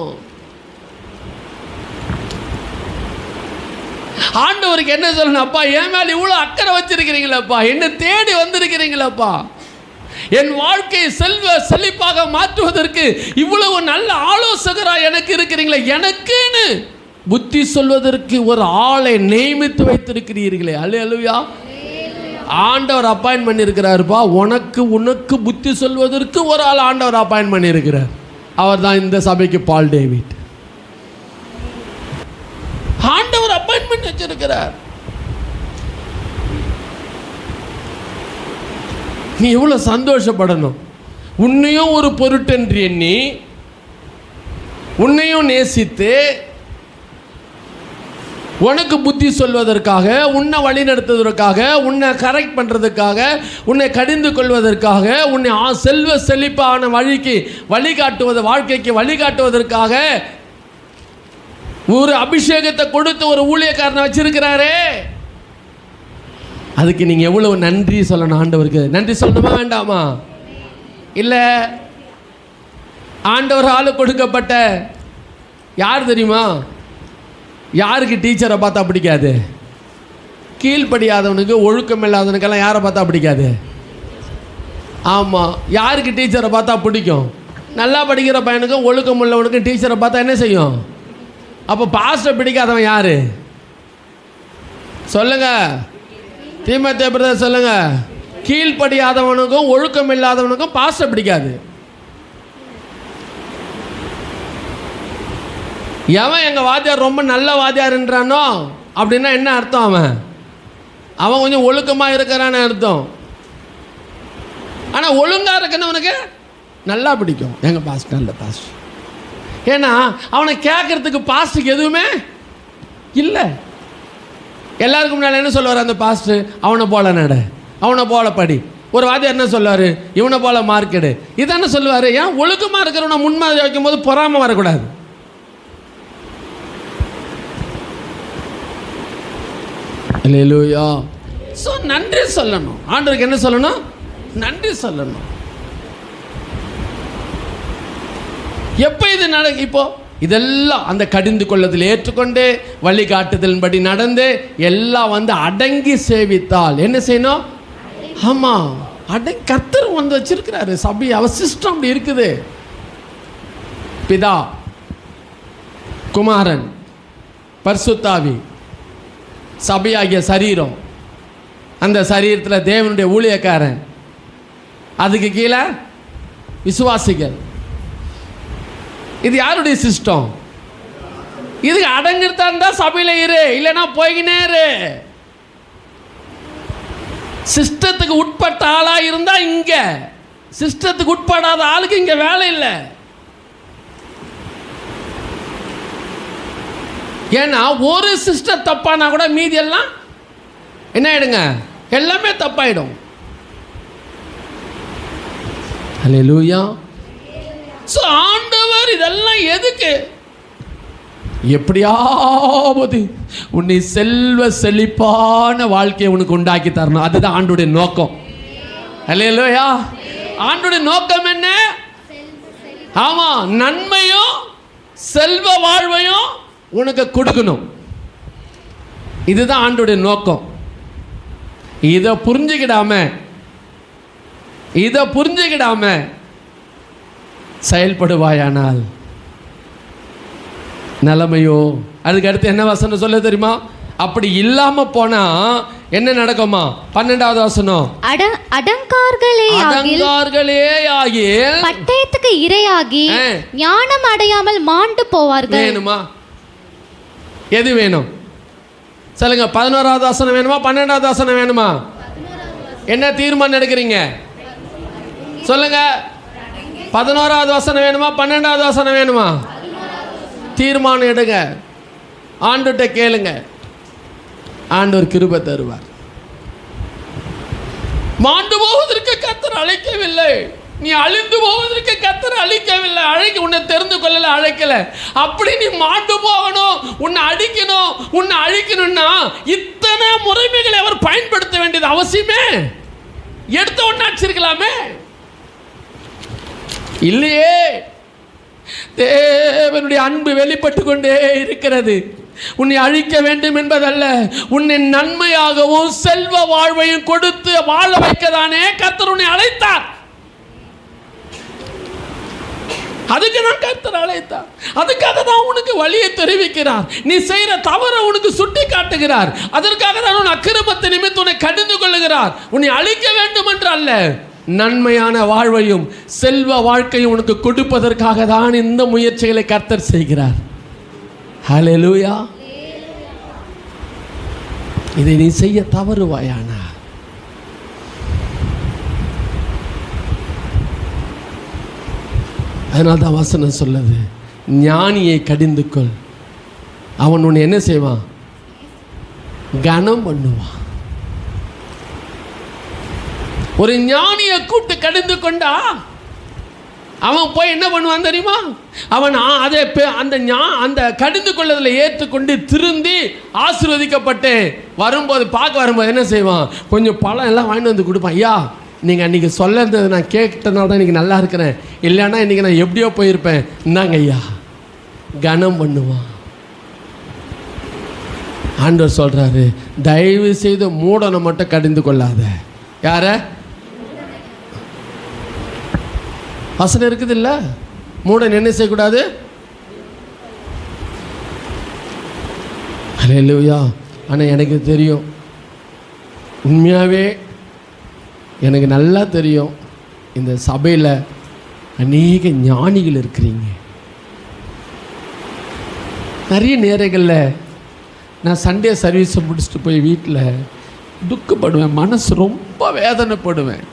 ஆண்டவருக்கு என்ன சொல்லணும்? அப்பா, என் மேல இவ்வளோ அக்கறை வச்சிருக்கிறீங்களப்பா, என்ன தேடி வந்திருக்கிறீங்களப்பா, என் வாழ்க்கையை செல்வ செழிப்பாக மாற்றுவதற்கு இவ்வளவு நல்ல ஆலோசகராக எனக்கு இருக்கிறீங்களே, எனக்குன்னு புத்தி சொல்வதற்கு ஒரு ஆளை நியமித்து வைத்திருக்கிறீர்களே. அல்லேலூயா. ஆண்டவர் அப்பாயின்ட் பண்ணியிருக்கிறாருப்பா, உனக்கு புத்தி சொல்வதற்கு ஒரு ஆள் ஆண்டவர் அப்பாயின்ட் பண்ணியிருக்கிறார். அவர் தான் இந்த சபைக்கு பால் டேவிட். ஆண்டவர் அப்பாயின்ட்மெண்ட் வச்சிருக்கிறார். நீ எவ்வளவு சந்தோஷப்படணும். உன்னையும் ஒரு பொருட்டென்று எண்ணி, உன்னையும் நேசித்து, உனக்கு புத்தி சொல்வதற்காக, உன்னை வழி நடத்துவதற்காக, உன்னை கரெக்ட் பண்ணுறதுக்காக, உன்னை கடிந்து கொள்வதற்காக, உன்னை செல்வ செழிப்பான வழிக்கு வழிகாட்டுவது, வாழ்க்கைக்கு வழிகாட்டுவதற்காக ஒரு அபிஷேகத்தை கொடுத்து ஒரு ஊழியக்காரனை வச்சிருக்கிறாரே. அதுக்கு நீங்கள் எவ்வளவு நன்றி சொல்லணும் ஆண்டவருக்கு. நன்றி சொல்லணுமா வேண்டாமா? இல்லை, ஆண்டவர் ஆளு கொடுக்கப்பட்ட யார் தெரியுமா? யாருக்கு டீச்சரை பார்த்தா பிடிக்காது? கீழ்ப்படியாதவனுக்கு, ஒழுக்கம் இல்லாதவனுக்கெல்லாம் யாரை பார்த்தா பிடிக்காது? ஆமாம். யாருக்கு டீச்சரை பார்த்தா பிடிக்கும்? நல்லா படிக்கிற பையனுக்கும் ஒழுக்கம் உள்ளவனுக்கும் டீச்சரை பார்த்தா என்ன செய்யும்? அப்போ பாஸ்டர் பிடிக்காதவன் யார் சொல்லுங்க? தீமோத்தேயு பிரதர் சொல்லுங்க. கீழ்ப்படியாதவனுக்கும் ஒழுக்கம் இல்லாதவனுக்கும் பாஸ்டர் பிடிக்காது. எவன் எங்கள் வாத்தியார் ரொம்ப நல்ல வாத்தியார்ன்றானோ அப்படின்னா என்ன அர்த்தம்? அவன் கொஞ்சம் ஒழுக்கமாக இருக்கிறான்னு அர்த்தம். ஆனால் ஒழுங்காக இருக்கிறவனுக்கு நல்லா பிடிக்கும் எங்கள் பாஸ்டர், நல்ல பாஸ்டர். ஏன்னா அவனை கேட்கறதுக்கு பாஸ்டருக்கு எதுவுமே இல்லை. எல்லாருக்கும் முன்னால் என்ன சொல்லுவார் அந்த பாஸ்டர்? அவனை போல நட, அவனை போல படி. ஒரு வாத்தியார் என்ன சொல்லுவார்? இவனை போல மார்க் எடு. இதானே சொல்லுவார். ஏன் ஒழுக்கமாக இருக்கிறவனை முன்மாதிரி வைக்கும்போது பொறாமல் வரக்கூடாது. அல்லேலூயா. ஸோ நன்றி சொல்லணும். ஆண்டவருக்கு என்ன சொல்லணும்? நன்றி சொல்லணும். எப்போ இது இப்போ இதெல்லாம் அந்த கடிந்து கொள்ளதில் ஏற்றுக்கொண்டு வழிகாட்டுதலின்படி நடந்து எல்லாம் அடங்கி சேவித்தால் என்ன செய்யணும்? ஆமாம், கர்த்தர் வச்சிருக்கிறாரு சபை. அவர் சிஸ்டம் அப்படி இருக்குது. பிதா, குமாரன், பரிசுத்தாவி, சபையாகிய சரீரம். அந்த சரீரத்தில் தேவனுடைய ஊழியக்காரன், அதுக்கு கீழே விசுவாசிகள். இது யாருடைய சிஸ்டம்? இதுக்கு அடங்கிட்டு இருந்தா சபையில் இரு, இல்லைன்னா போய்கினே இரு. சிஸ்டத்துக்கு உட்பட்ட ஆளா இருந்தா இங்க, சிஸ்டத்துக்கு உட்படாத ஆளுக்கு இங்க வேலை இல்லை. ஏன்னா ஒரு சிஸ்டம் தப்பானா கூட மீதி எல்லாம் என்ன ஆயிடுங்க? எல்லாமே தப்பாயிடும். அல்லேலூயா. ஸோ ஆண்டவர் இதெல்லாம் எதுக்கு? எப்படியாவது உன்னை செல்வ செழிப்பான வாழ்க்கையை உனக்கு உண்டாக்கி தரணும். அதுதான் ஆண்டோடைய நோக்கம். அல்லேலூயா. ஆண்டோடைய நோக்கம் என்ன? ஆமா, நன்மையும் செல்வ வாழ்வையும் உனக்கு கொடுக்கணும். இதுதான் ஆண்டோடைய நோக்கம். இதை புரிஞ்சுக்கிடாம செயல்படுவாயானால் நிலைமையோ. அதுக்கு அடுத்து என்ன வசனம் சொல்ல தெரியுமா? அப்படி இல்லாம போனா என்ன நடக்குமா? 12வது வசனம். அடங்கார்களே ஆகில் பட்டயத்துக்கு இரையாகி ஞானம் அடையாமல் மாண்டு போவார்கள். வேணுமா? எது வேணும் சொல்லுங்க? 11வது வசனம் வேணுமா? 12வது வசனம் வேணுமா? என்ன தீர்மானம் எடுக்கிறீங்க சொல்லுங்க? 11வது வசனம் வேணுமா? 12வது வசனம் வேணுமா? தீர்மானம் எடுங்க. ஆண்டுகிட்ட கேளுங்க, ஆண்டவர் கிருபை தருவார். மாண்டு போவதற்கு கர்த்தர் அழைக்கவில்லை. நீ அழிந்து போவதற்கு கர்த்தர் அழைக்கவில்லை. உன்னை தெரிந்து கொள்ளல, அழைக்கல. அப்படி நீ மாண்டு போகணும், உன்னை அடிக்கணும், உன்னை அழிக்கணும்னா இத்தனை முறைமைகளை அவர் பயன்படுத்த வேண்டியது அவசியமே? எடுத்த ஒன்று அடிச்சிருக்கலாமே, இல்லையே. தேவனுடைய அன்பு வெளிப்பட்டு கொண்டே இருக்கிறது. உன்னை அழிக்க வேண்டும் என்பதல்ல, உன்னை நன்மையாகவும் செல்வ வாழ்வையும் கொடுத்து வாழ வைக்கதானே கர்த்தர் உன்னை அழைத்தார். அதுக்கு தான் கர்த்தர் அழைத்தார். அதுக்காக தான் உனக்கு வழியை தெரிவிக்கிறார். நீ செய்கிற தவறை உனக்கு சுட்டி காட்டுகிறார். அதற்காக தான் உன் அக்கிரமத்தை நிமித்து உன்னை கடிந்து கொள்ளுகிறார். உன்னை அழிக்க வேண்டும் என்று அல்ல, நன்மையான வாழ்வையும் செல்வ வாழ்க்கையும் உனக்கு கொடுப்பதற்காக தான் இந்த முயற்சிகளை கர்த்தர் செய்கிறார். ஹல்லேலூயா. இதை நீ செய்ய தவறுவாயானா அதனால தான் வசனம் சொல்லுது, ஞானியை கடிந்து கொள், அவன் உன்னை என்ன செய்வான்? கனம் பண்ணுவான். ஒரு ஞானியை கூட்டு கடிந்து கொண்டா அவன் போய் என்ன பண்ணுவான் தெரியுமா? அவன் அதை அந்த கடிந்து கொள்ளதில் ஏற்றுக்கொண்டு திருந்தி ஆசீர்வதிக்கப்பட்டு வரும்போது என்ன செய்வான்? கொஞ்சம் பழம் எல்லாம் வாங்கிட்டு வந்து கொடுப்பான். ஐயா, நீங்கள் அன்றைக்கி சொல்லுறது நான் கேட்டனால தான் இன்றைக்கி நல்லா இருக்கிறேன், இல்லைன்னா இன்றைக்கி நான் எப்படியோ போயிருப்பேன், இந்தாங்க ஐயா. கனம் பண்ணுவான். ஆண்டவர் சொல்கிறாரு, தயவு செய்து மூடனை மட்டும் கடிந்து கொள்ளாத. யார? வசனம் இருக்குது இல்லை? மூடன் என்ன செய்யக்கூடாது? அல்லேலூயா. ஆனால் எனக்கு தெரியும், உண்மையாகவே எனக்கு நல்லா தெரியும், இந்த சபையில் அநேக ஞானிகள் இருக்கிறீங்க. நிறைய நேரங்களில் நான் சண்டே சர்வீஸை முடிச்சுட்டு போய் வீட்டில் துக்கப்படுவேன், மனசு ரொம்ப வேதனைப்படுவேன்.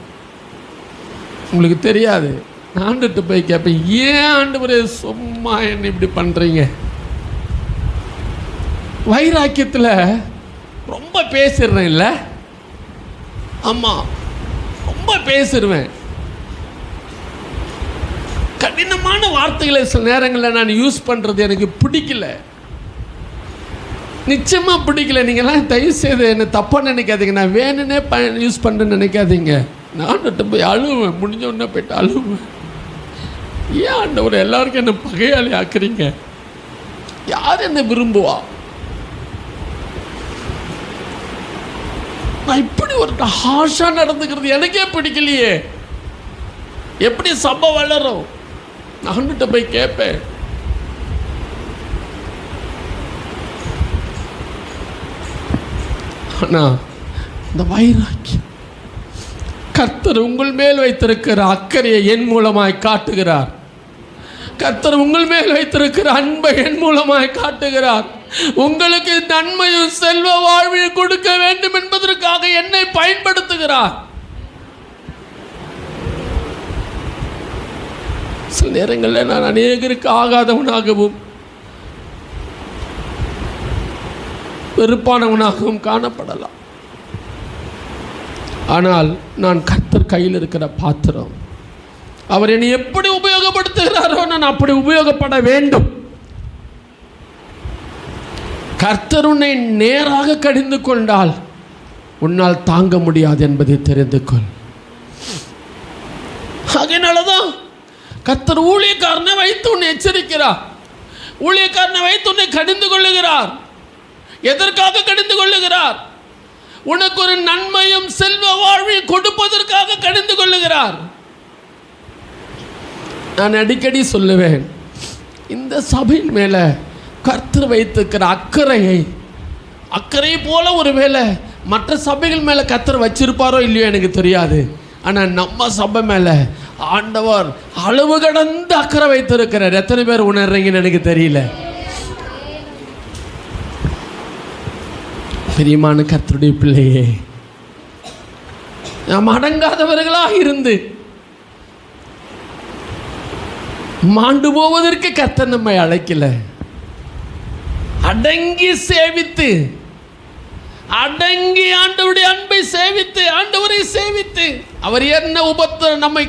உங்களுக்கு தெரியாது, நான் ஆண்டுகிட்ட போய் கேட்பேன், ஏன் ஆண்டவரே சும்மா என்ன இப்படி பண்ணுறீங்க? வைராக்கியத்தில் ரொம்ப பேசிடுறேன் இல்லை? ஆமாம், ரொம்ப பேசிடுவேன். கடினமான வார்த்தைகளை சில நேரங்களில் நான் யூஸ் பண்ணுறது எனக்கு பிடிக்கல, நிச்சயமாக பிடிக்கல. நீங்கள்லாம் தயவு செய்து என்னை தப்பாக நினைக்காதீங்க, நான் வேணுன்னே யூஸ் பண்ணுறேன்னு நினைக்காதீங்க. நான் போய் அழுவேன், முடிஞ்ச உடனே போய்ட்டு அழுவேன். ஏன் ஆண்டவர் எல்லாருக்கும் என்னை பகையாளி ஆக்குறீங்க? யார் என்னை விரும்புவா? நான் இப்படி ஒரு ஹார்ஷாக நடந்துக்கிறது எனக்கே பிடிக்கலையே. எப்படி சபை வளரும்? நான் போய் கேட்பேன். ஆனால் இந்த வைராக்கியம், கர்த்தர் உங்கள் மேல் வைத்திருக்கிற அக்கறையை என் மூலமாய் காட்டுகிறார். கர்த்தர் உங்கள் மேல் வைத்திருக்கிற அன்பை என் மூலமாய் காட்டுகிறார். உங்களுக்கு நன்மையும் செல்வ வாழ்வில் கொடுக்க வேண்டும் என்பதற்காக என்னை பயன்படுத்துகிறார். சில நேரங்களில் நான் அநேகருக்கு ஆகாதவனாகவும் வெறுப்பானவனாகவும் காணப்படலாம். ஆனால் நான் கர்த்தர் கையில் இருக்கிற பாத்திரம். அவர் என்னை எப்படி உபயோகப்படுத்துகிறாரோ நான் அப்படி உபயோகப்பட வேண்டும். கர்த்தர் உன்னை நேராக கடிந்து கொண்டால் உன்னால் தாங்க முடியாது என்பதை தெரிந்து கொள். அதனாலதான் கர்த்தர் ஊழியக்காரனை வைத்து உன்னை எச்சரிக்கிறார், ஊழியக்காரனை வைத்து உன்னை கடிந்து கொள்ளுகிறார். எதற்காக கடிந்து கொள்ளுகிறார்? உனக்கு ஒரு நன்மையும் செல்வ வாழ்வையும் கொடுப்பதற்காக கடிந்து கொள்ளுகிறார். நான் அடிக்கடி சொல்லுவேன், இந்த சபையின் மேல கர்த்தர் வைத்திருக்கிற அக்கறை போல ஒருவேளை மற்ற சபைகள் மேல கர்த்தர் வச்சிருப்பாரோ இல்லையோ எனக்கு தெரியாது. ஆனால் நம்ம சபை மேல ஆண்டவர் அளவு கடந்த அக்கறை வைத்திருக்கிறார். எத்தனை பேர் உணர்றீங்கன்னு எனக்கு தெரியல. பிரியமான கர்த்தருடைய பிள்ளையே, நாம் அடங்காதவர்களாக இருந்து மாண்டு போவதற்கு கர்த்தர் நம்மை அழைக்கல. அடங்கி சேவித்து, அடங்கி ஆண்டவருடைய அன்பை சேவித்து, ஆண்டவரை சேவித்து, அவர் என்ன உபத்திரம் நம்மை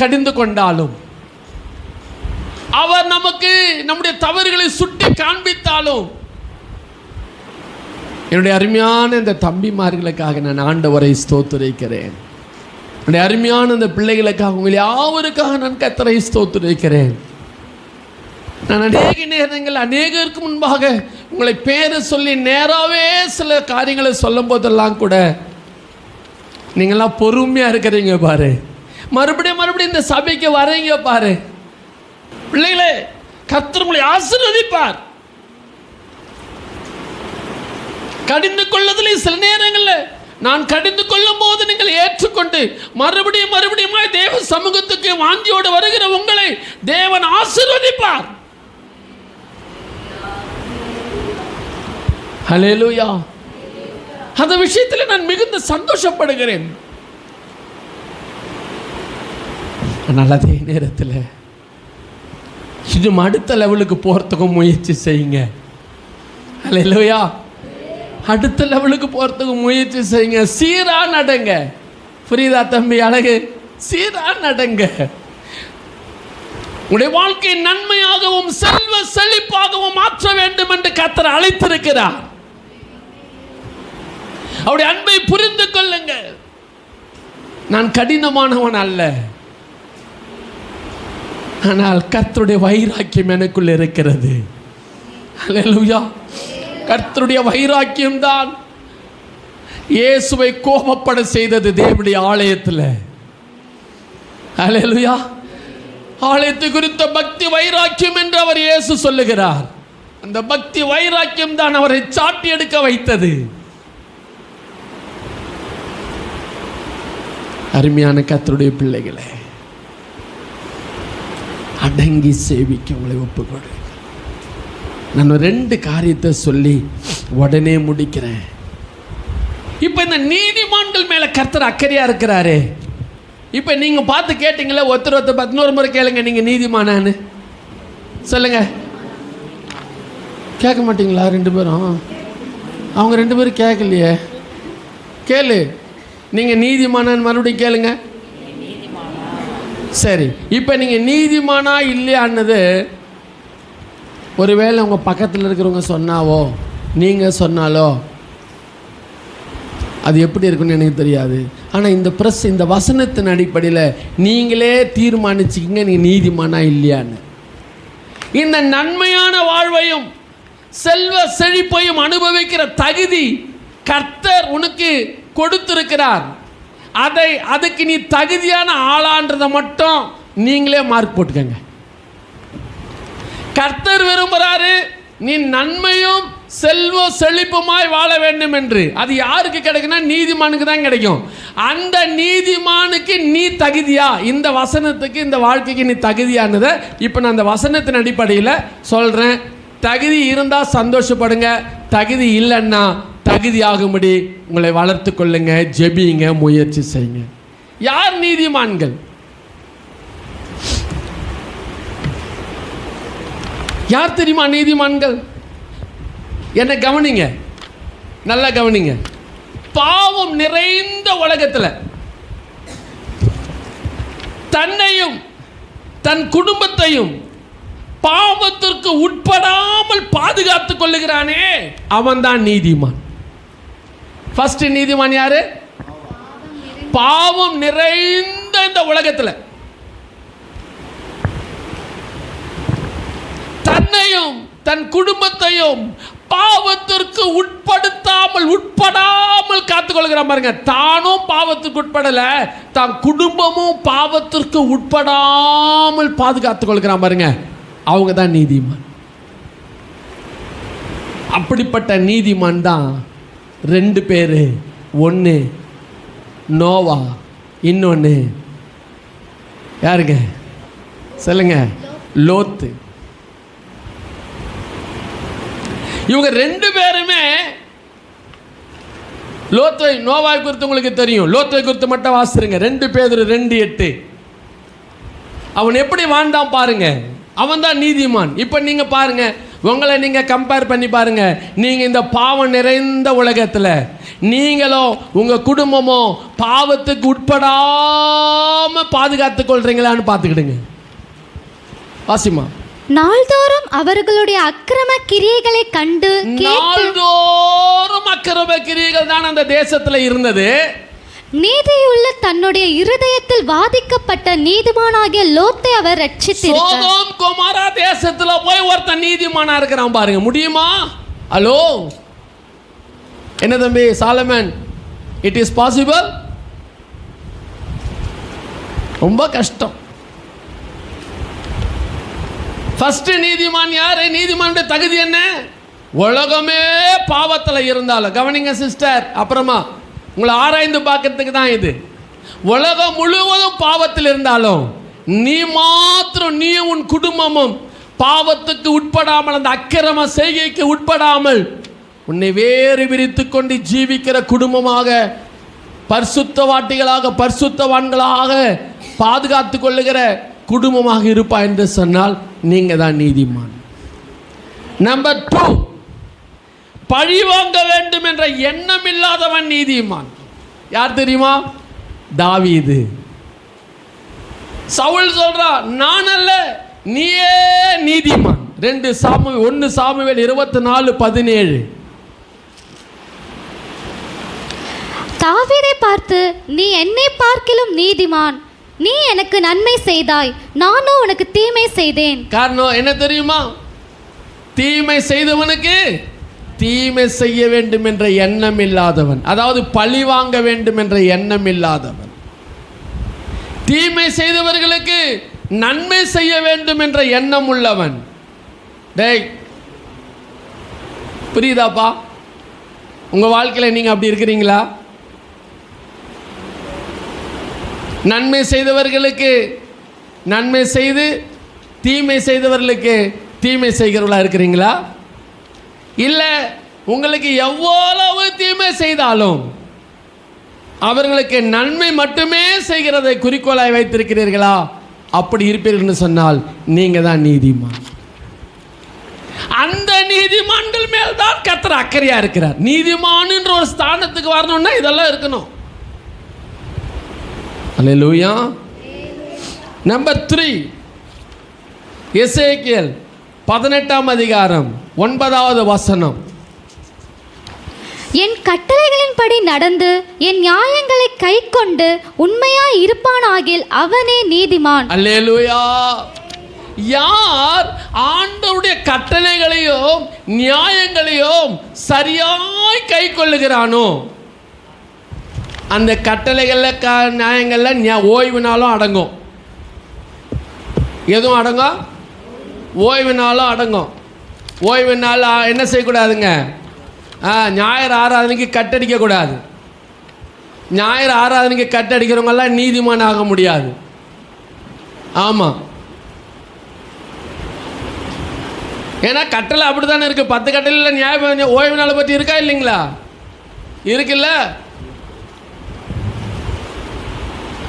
கடிந்து கொண்டாலும், அவர் நமக்கு நம்முடைய தவறுகளை சுட்டி காண்பித்தாலும், என்னுடைய அருமையான இந்த தம்பிமார்களுக்காக நான் ஆண்டவரை ஸ்தோத்திரிக்கிறேன். என்னுடைய அருமையான இந்த பிள்ளைகளுக்காக, உங்கள் யாவருக்காக நான் கர்த்தரை ஸ்தோத்திரிக்கிறேன். நான் அநேக நேரங்கள் அநேகருக்கு முன்பாக உங்களை பேரை சொல்லி நேராகவே சில காரியங்களை சொல்லும் போதெல்லாம் கூட நீங்களாம் பொறுமையாக இருக்கிறீங்க பாரு. மறுபடியும் இந்த சபைக்கு வரீங்க பாரு. பிள்ளைகளே, கர்த்தர் உங்களை ஆசீர்வதிப்பார். கடிந்து கொள்ளுதலில் சில நேரங்களில் நான் கடிந்து கொள்ளும் போது நீங்கள் ஏற்றுக்கொண்டு மறுபடியும் தேவ சமூகத்துக்கு வாஞ்சியோடு வருகிற உங்களை தேவன் ஆசீர்வதிப்பார். ஹல்லேலூயா. அந்த விஷயத்தில் நான் மிகுந்த சந்தோஷப்படுகிறேன். ஆனால் அதே நேரத்தில் இன்னும் அடுத்த லெவலுக்கு போகிறதுக்கும் முயற்சி செய்யுங்க. ஹல்லேலூயா. அடுத்த லெவலுக்கு போகிறதுக்கு முயற்சி செய்யுங்க. சீரா நடங்க. புரியுதா தம்பி? அழகு. சீரா நடங்க. உடைய வாழ்க்கை நன்மையாகவும் செல்வ செழிப்பாகவும் மாற்ற வேண்டும் என்று கர்த்தர் அழைத்திருக்கிறார். அவருடைய அன்பை புரிந்து கொள்ளுங்க. நான் கடினமானவன் அல்ல, ஆனால் கர்த்தருடைய வைராக்கியம் எனக்குள் இருக்கிறது. ஹல்லேலூயா. கர்த்தருடைய வைராக்கியம் தான் இயேசுவை கோபப்பட செய்தது தேவனுடைய ஆலயத்தில். அல்லேலூயா. ஆலயத்தை குறித்த பக்தி வைராக்கியம் என்று அவர் இயேசு சொல்லுகிறார். அந்த பக்தி வைராக்கியம் தான் அவரை சாட்டி எடுக்க வைத்தது. அருமையான கர்த்தருடைய பிள்ளைகளே, அடங்கி சேவிக்க உங்களை ஒப்புக்கொடு. நான் 2 காரியத்தை சொல்லி உடனே முடிக்கிறேன். இப்போ இந்த நீதிமான்கள் மேலே கர்த்தர் அக்கறையாக இருக்கிறாரு. இப்போ நீங்கள் பார்த்து கேட்டீங்களே, ஒருத்தர் 11 முறை கேளுங்க, நீங்கள் நீதிமானான்னு சொல்லுங்க. கேட்க மாட்டீங்களா 2 பேரும்? அவங்க 2 பேரும் கேட்கலையே. கேளு, நீங்கள் நீதிமானான்னு மறுபடியும் கேளுங்க. சரி, இப்போ நீங்கள் நீதிமானா இல்லையான்னது ஒருவேளை உங்கள் பக்கத்தில் இருக்கிறவங்க சொன்னாவோ நீங்கள் சொன்னாலோ அது எப்படி இருக்குன்னு எனக்கு தெரியாது. ஆனால் இந்த வசனத்தின் அடிப்படையில் நீங்களே தீர்மானிச்சிக்கிங்க நீங்கள் நீதிமானா இல்லையான்னு. இந்த நன்மையான வாழ்வையும் செல்வ செழிப்பையும் அனுபவிக்கிற தகுதி கர்த்தர் உனக்கு கொடுத்திருக்கிறார். அதுக்கு நீ தகுதியான ஆளான்றதை மட்டும் நீங்களே மார்க் போட்டுக்கங்க. கர்த்தர் விரும்புகிறாரு நீ நன்மையும் செல்வ செழிப்புமாய் வாழ வேண்டும் என்று. அது யாருக்கு கிடைக்குன்னா நீதிமானுக்கு தான் கிடைக்கும். அந்த நீதிமானுக்கு நீ தகுதியா, இந்த வசனத்துக்கு இந்த வாழ்க்கைக்கு நீ தகுதியானதை இப்போ நான் அந்த வசனத்தின் அடிப்படையில் சொல்கிறேன். தகுதி இருந்தால் சந்தோஷப்படுங்க, தகுதி இல்லைன்னா தகுதியாகும்படி உங்களை வளர்த்து கொள்ளுங்க, ஜெபிங்க, முயற்சி செய்யுங்க. யார் நீதிமான்கள்? யார் தெரியுமா நீதிமான்கள்? என்ன கவனிங்க, நல்லா கவனிங்க. பாவம் நிறைந்த உலகத்தில் தன்னையும் தன் குடும்பத்தையும் பாவத்திற்கு உட்படாமல் பாதுகாத்துக் கொள்ளுகிறானே, அவன் தான் நீதிமான். ஃபர்ஸ்ட் நீதிமான் யாரு? பாவம் நிறைந்த இந்த உலகத்தில் தன்னையும் தன் குடும்பத்தையும் பாவத்திற்கு உட்படாமல் காத்துக்கொள்கிறான் பாருங்க. தானும் பாவத்துக்கு உட்படல, தான் குடும்பமும் பாவத்திற்கு உட்படாமல் பாதுகாத்துக் கொள்கிறான் பாருங்க. அவங்க தான் நீதிமான். அப்படிப்பட்ட நீதிமான் தான் 2 பேர். ஒன்று நோவா, இன்னொன்று யாருங்க சொல்லுங்க? லோத்து. இவங்க 2 பேருமே நோவாவை குறித்து உங்களுக்கு தெரியும். லோத்தை குறித்து மட்டும் வாசிருங்க. 2 பேதுரு 2:8. அவன் எப்படி வாழ்ந்தான் பாருங்க. அவன் தான் நீதிமான். இப்போ நீங்க பாருங்க, உங்களை நீங்க கம்பேர் பண்ணி பாருங்க. நீங்க இந்த பாவம் நிறைந்த உலகத்தில் நீங்களோ உங்க குடும்பமோ பாவத்துக்கு உட்படாம பாதுகாத்துக் கொள்றீங்களான்னு பார்த்துக்கிடுங்க. வாசிமா. நாள்தோறும் அவர்களுடைய அக்கிரம கிரியைகளை கண்டு நாள்தோறும் அக்கிரம கிரியைகள் தான் அந்த தேசத்துல இருந்தது. நீதியுள்ள தன்னுடைய இருதயத்தில் வாதிக்கப்பட்ட நீதிமானாகிய லோத்தை அவர் ரட்சித்திருக்கிறார். சோதோம் கொமோரா தேசத்துல போய் ஒருத்தன் நீதிமானா இருக்கிறான் பாருங்க. முடியுமா? ஹலோ, என்ன தம்பி சாலமன், இட் இஸ் பாசிபிள்? ரொம்ப கஷ்டம். ஃபர்ஸ்ட் நீதிமான் யாரு? நீதிமானுடைய தகுதி என்ன? உலகமே பாவத்தில் இருந்தாலும், கவனிங்க சிஸ்டர், அப்புறமா உங்களை ஆராய்ந்து பார்க்கறதுக்கு தான் இது. உலகம் முழுவதும் பாவத்தில் இருந்தாலும் நீ மாத்திரம், நீ உன் குடும்பமும் பாவத்துக்கு உட்படாமல், அந்த அக்கிரம செய்கைக்கு உட்படாமல் உன்னை வேறு விரித்து கொண்டு ஜீவிக்கிற குடும்பமாக, பரிசுத்தவாட்டிகளாக, பரிசுத்தவான்களாக பாதுகாத்து கொள்ளுகிற குடும்பமாக இருப்பா என்று சொன்னால் நீங்க தான் நீதிமான். நம்பர் 2, பழி வாங்க வேண்டும் என்ற எண்ணம் இல்லாதவன் நீதிமான். யார் தெரியுமா? தாவீது. சவுல் சொல்றான், நான் அல்ல நீயே நீதிமான். 1 சாமுவேல் 24:17. தாவீதை பார்த்து, நீ என்னை பார்க்கிலும் நீதிமான், நீ எனக்கு நன்மை செய்தாய், நானும் உனக்கு தீமை செய்தேன். காரணம் என்ன தெரியுமா? தீமை செய்தவனுக்கு தீமை செய்ய வேண்டும் என்ற எண்ணம் இல்லாதவன், அதாவது பழி வாங்க வேண்டும் என்ற எண்ணம் இல்லாதவன், தீமை செய்தவர்களுக்கு நன்மை செய்ய வேண்டும் என்ற எண்ணம் உள்ளவன். டேய், புரியுதாப்பா? உங்க வாழ்க்கையில் நீங்க அப்படி இருக்கிறீங்களா? நன்மை செய்தவர்களுக்கு நன்மை செய்து தீமை செய்தவர்களுக்கு தீமை செய்கிறவர்களா இருக்கிறீங்களா? இல்லை உங்களுக்கு எவ்வளவு தீமை செய்தாலும் அவர்களுக்கு நன்மை மட்டுமே செய்கிறதை குறிக்கோளாய் வைத்திருக்கிறீர்களா? அப்படி இருப்பீர்கள் சொன்னால் நீங்க தான் நீதிமான். அந்த நீதிமான்கள் மேல் தான் கர்த்தர் அக்கறையா இருக்கிறார். நீதிமான் என்ற ஒரு ஸ்தானத்துக்கு வரணும்னா இதெல்லாம் இருக்கணும். அல்லேலூயா. நம்பர் 3, எசேக்கியேல் 18ஆம் அதிகாரம் 9வது வசனம். என் கட்டளைகளின்படி நடந்து என் நியாயங்களை கைக்கொண்டு உண்மையாய் இருப்பானாகில் அவனே நீதிமான். அல்லேலூயா. யார் ஆண்டவருடைய கட்டளைகளையும் நியாயங்களையும் சரியாய் கை கொள்ளுகிறானோ, அந்த கட்டளைகளில் நியாயங்களில் ஓய்வு நாளும் அடங்கும். எதுவும் அடங்கும்? ஓய்வு நாளும் அடங்கும். ஓய்வு நாள் என்ன செய்யக்கூடாதுங்க? ஞாயிறு ஆராதனைக்கு கட்டடிக்கக்கூடாது. ஞாயிறு ஆராதனைக்கு கட்டடிக்கிறவங்கெல்லாம் நீதிமான் ஆக முடியாது. ஆமாம், ஏன்னா கட்டளை அப்படி தானே இருக்குது. 10 கட்டளையில் நியாய ஓய்வு நாளை பற்றி இருக்கா இல்லைங்களா? இருக்குல்ல.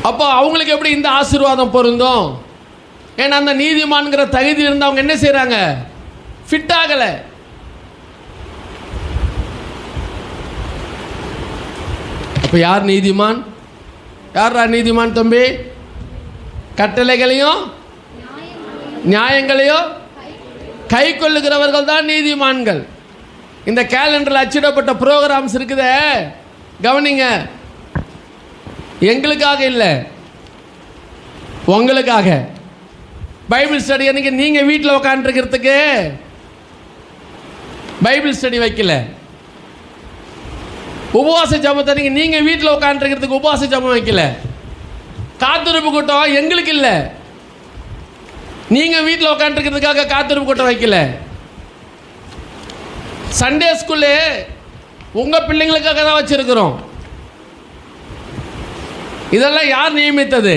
அப்போ அவங்களுக்கு எப்படி இந்த ஆசீர்வாதம் பொருந்தும்? ஏன்னா அந்த நீதிமான்கிற தகுதி இருந்து அவங்க என்ன செய்கிறாங்க? ஃபிட் ஆகலை. அப்போ யார் நீதிமான்? யாரா நீதிமான் தம்பி? கட்டளைகளையும் நியாயங்களையும் கை கொள்ளுகிறவர்கள் தான் நீதிமான்கள். இந்த கேலண்டரில் அச்சிடப்பட்ட ப்ரோக்ராம்ஸ் இருக்குதே, கவனிங்க. எங்களுக்காக இல்லை, உங்களுக்காக. பைபிள் ஸ்டடி அன்றைக்கி நீங்கள் வீட்டில் உட்காந்துருக்கிறதுக்கு பைபிள் ஸ்டடி வைக்கல. உபவாச ஜபத்தை நீங்கள் வீட்டில் உட்காந்துருக்கிறதுக்கு உபவாச ஜபம் வைக்கல. காத்திருப்பு கூட்டம் எங்களுக்கு இல்லை, நீங்கள் வீட்டில் உட்காந்துருக்கிறதுக்காக காத்திருப்பு கூட்டம் வைக்கல. சண்டே ஸ்கூலு உங்கள் பிள்ளைங்களுக்காக தான் வச்சுருக்கிறோம். இதெல்லாம் யார் நியமித்தது?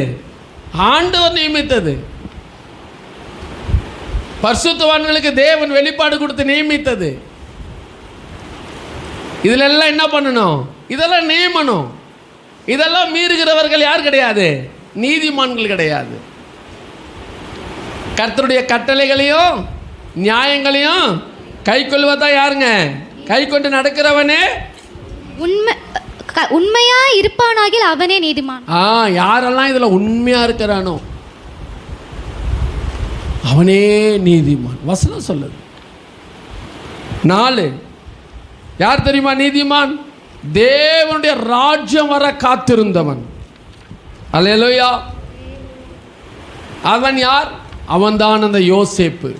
ஆண்டவர் நியமித்தது. பரிசுத்தவான்களுக்கு தேவன் வெளிப்பாடு கொடுத்து நியமித்தது. இதிலெல்லாம் என்ன பண்ணணும்? இதெல்லாம் நியமனம். இதெல்லாம் மீறுகிறவர்கள் யார் கிடையாது? நீதிமான்கள் கிடையாது. கர்த்தருடைய கட்டளைகளையும் நியாயங்களையும் கை கொள்வதா யாருங்க? கை கொண்டு நடக்கிறவனே உண்மையா இருப்பானாகில் அவனே நீதிமான். யாரெல்லாம் இதுல உண்மையா இருக்கிறானோ அவனே நீதிமான். வசனம் சொல்லுது. 4, யார் தெரியுமா நீதிமான்? தேவனுடைய ராஜ்யம் வர காத்திருந்தவன். அல்லேலூயா. அவன் யார்? அவன்தான் அந்த யோசேப்பு.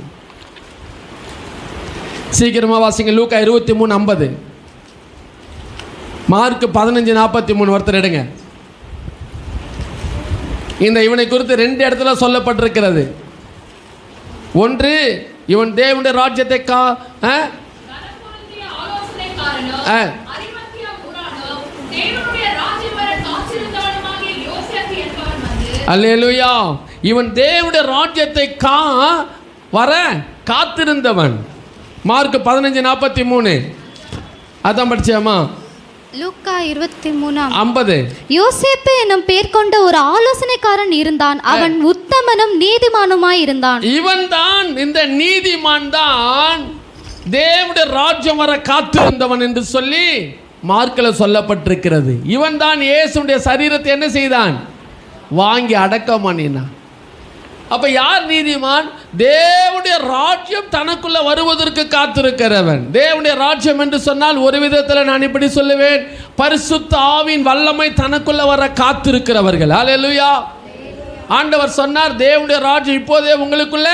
சீக்கிரமா வாசிங்க. லூக்கா 23:50, மார்க் 15:43 ஒருத்தர் எடுங்க. இந்த இவனை குறித்து 2 இடத்துல சொல்லப்பட்டிருக்கிறது. ஒன்று, இவன் தேவனுடைய ராஜ்யத்தை அல்லேலூயா. இவன் தேவனுடைய ராஜ்யத்தை வர காத்திருந்தவன். மார்க் 15:43 அதான் படிச்சியாமா? லூக்கா 23:50. யோசேப்பு என்னும் பேர் கொண்ட ஒரு ஆலோசனைக்காரன் இருந்தான். அவன் உத்தமனும் நீதிமானுமாய் இருந்தான். இவன் தான், இந்த நீதிமான் தான் தேவனுடைய ராஜ்யம் வர காத்திருந்தவன் என்று சொல்லி மார்க்கில் சொல்லப்பட்டிருக்கிறது. இவன் தான் இயேசுடைய சரீரத்தை என்ன செய்தான்? வாங்கி அடக்கம் பண்ணினான். அப்ப யார் நீதிமான்? தேவனுடைய ராஜ்யம் தனக்குள்ள வருவதற்கு காத்திருக்கிறவன். தேவனுடைய ராஜ்யம் என்று சொன்னால் ஒரு விதத்தில் நான் இப்படி சொல்லுவேன், பரிசுத்த ஆவியின் வல்லமை தனக்குள்ள வர காத்திருக்கிறவர்கள். அல்லேலூயா. ஆண்டவர் சொன்னார், தேவனுடைய ராஜ்யம் இப்போதே உங்களுக்குள்ள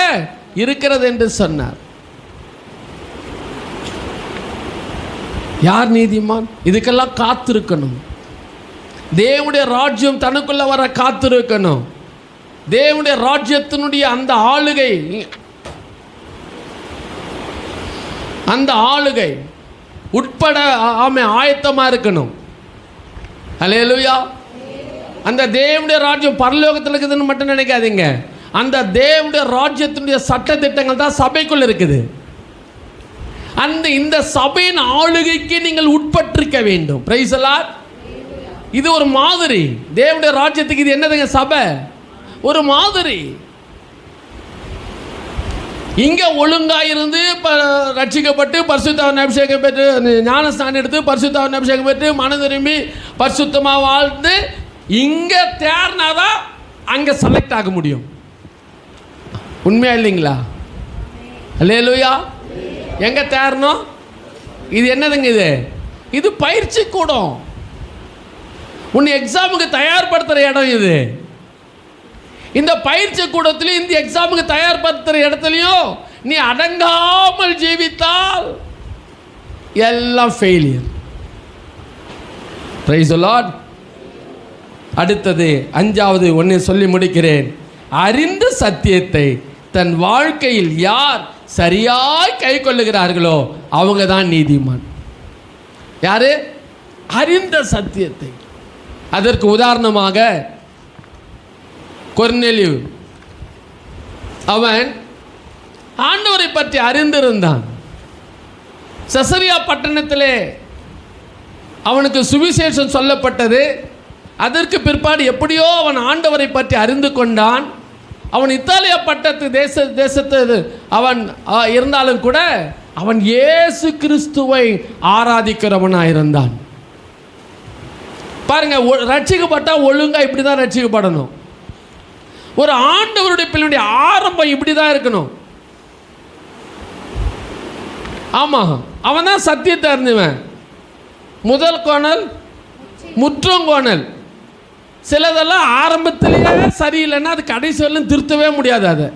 இருக்கிறது என்று சொன்னார். யார் நீதிமான்? இதுக்கெல்லாம் காத்திருக்கணும். தேவனுடைய ராஜ்யம் தனக்குள்ள வர காத்திருக்கணும். தேவனுடைய ராஜ்யத்தினுடைய அந்த ஆளுகை உட்பட ஆயத்தமாக இருக்கணும். அல்லேலூயா. அந்த தேவனுடைய ராஜ்யம் பரலோகத்தில் இருக்குதுன்னு மட்டும் நினைக்காதீங்க. அந்த தேவனுடைய ராஜ்யத்தினுடைய சட்ட திட்டங்கள் தான் சபைக்குள்ள இருக்குது. இந்த சபையின் ஆளுகைக்கு நீங்கள் உட்பட்டிருக்க வேண்டும். Price the Lord. இது ஒரு மாதிரி. தேவனுடைய ராஜ்யத்துக்கு இது என்னதுங்க? சபை ஒரு மாதிரி. இங்கே ஒழுங்காயிருந்து ரட்சிக்கப்பட்டு பரிசுத்தாவின் அபிஷேகம் பெற்று ஞானஸ்தானம் எடுத்து பரிசுத்தாவின் அபிஷேகம் பெற்று மன திரும்பி பரிசுத்தமாக வாழ்ந்து இங்கே தேர்னாதான் அங்கே செலக்ட் ஆக முடியும். உண்மையா இல்லைங்களா? அல்லேலூயா. எங்கே தேரணும்? இது என்னதுங்க? இது பயிற்சி கூடம். உன்னை எக்ஸாமுக்கு தயார்படுத்துகிற இடம் இது. இந்த பயிற்சி கூடத்திலையும் இந்த எக்ஸாமுக்கு தயார்படுத்துகிற இடத்துலையும் நீ அடங்காமல் ஜீவித்தால் எல்லாம் ஃபெயிலியர். Price the Lord. அடுத்தது 5வது ஒன்று சொல்லி முடிக்கிறேன். அறிந்த சத்தியத்தை தன் வாழ்க்கையில் யார் சரியாய் கை கொள்ளுகிறார்களோ அவங்க தான் நீதிமான். யாரு? அறிந்த சத்தியத்தை. அதற்கு உதாரணமாக கொர்நேலியு, அவன் ஆண்டவரை பற்றி அறிந்திருந்தான். செசரியா பட்டணத்திலே அவனுக்கு சுவிசேஷம் சொல்லப்பட்டது. அதற்கு பிற்பாடு எப்படியோ அவன் ஆண்டவரை பற்றி அறிந்து கொண்டான். அவன் இத்தாலியா தேசத்து அவன் இருந்தாலும் கூட அவன் இயேசு கிறிஸ்துவை ஆராதிக்கிறவனாக இருந்தான். பாருங்க, ரட்சிக்கப்பட்டா ஒழுங்கா இப்படி தான் ரட்சிக்கப்படணும். ஒரு ஆண்டவருடைய பிள்ளையுடைய ஆரம்பம் இப்படி தான் இருக்கணும். ஆமாம், அவன் தான் சத்தியத்தை அறிந்தவன். முதல் கோணல் முற்றும் கோணல். சிலதெல்லாம் ஆரம்பத்திலேயே சரியில்லைன்னா அது கடைசி வரலும் திருத்தவே முடியாது. அதை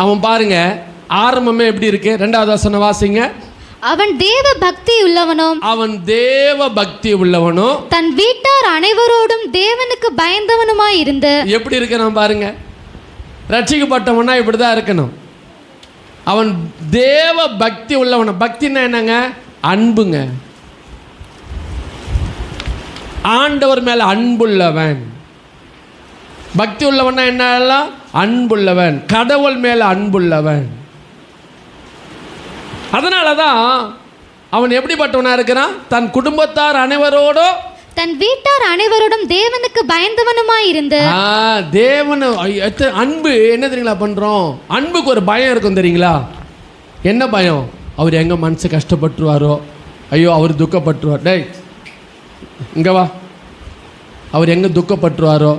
அவன் பாருங்க, ஆரம்பமே எப்படி இருக்கு? 2வது வசனம் வாசிங்க. அவன் தேவ பக்தி உள்ளவனும் தன் வீட்டார் அனைவரோடும் தேவனுக்கு பயந்தவனுமாய் இருந்து. எப்படி இருக்கணும் பாருங்க. ரட்சிக்கப்பட்டவனா இப்படிதான் இருக்கணும். அவன் தேவ பக்தி உள்ளவன். பக்தின்னா என்னங்க? அன்புங்க. ஆண்டவர் மேல அன்புள்ளவன். பக்தி உள்ளவனா என்ன? அன்புள்ளவன். கடவுள் மேல அன்புள்ளவன். அதனாலதான் அவன் எப்படிப்பட்டவனா இருக்கிறான்? தன் குடும்பத்தார் அனைவரோடும் தன் வீட்டார் அனைவரோடும் தேவனுக்கு பயந்தவனுமாய் இருந்து. தேவன் அன்பு என்ன தெரியுங்களா பண்றோம்? அன்புக்கு ஒரு பயம் இருக்கும் தெரியுங்களா? என்ன பயம்? அவர் எங்க மனசு கஷ்டப்பட்டுருவாரோ, ஐயோ அவர் துக்கப்பட்டுருவார். டேய் இங்க வா. அவர் எங்க துக்கப்பட்டுருவாரோ,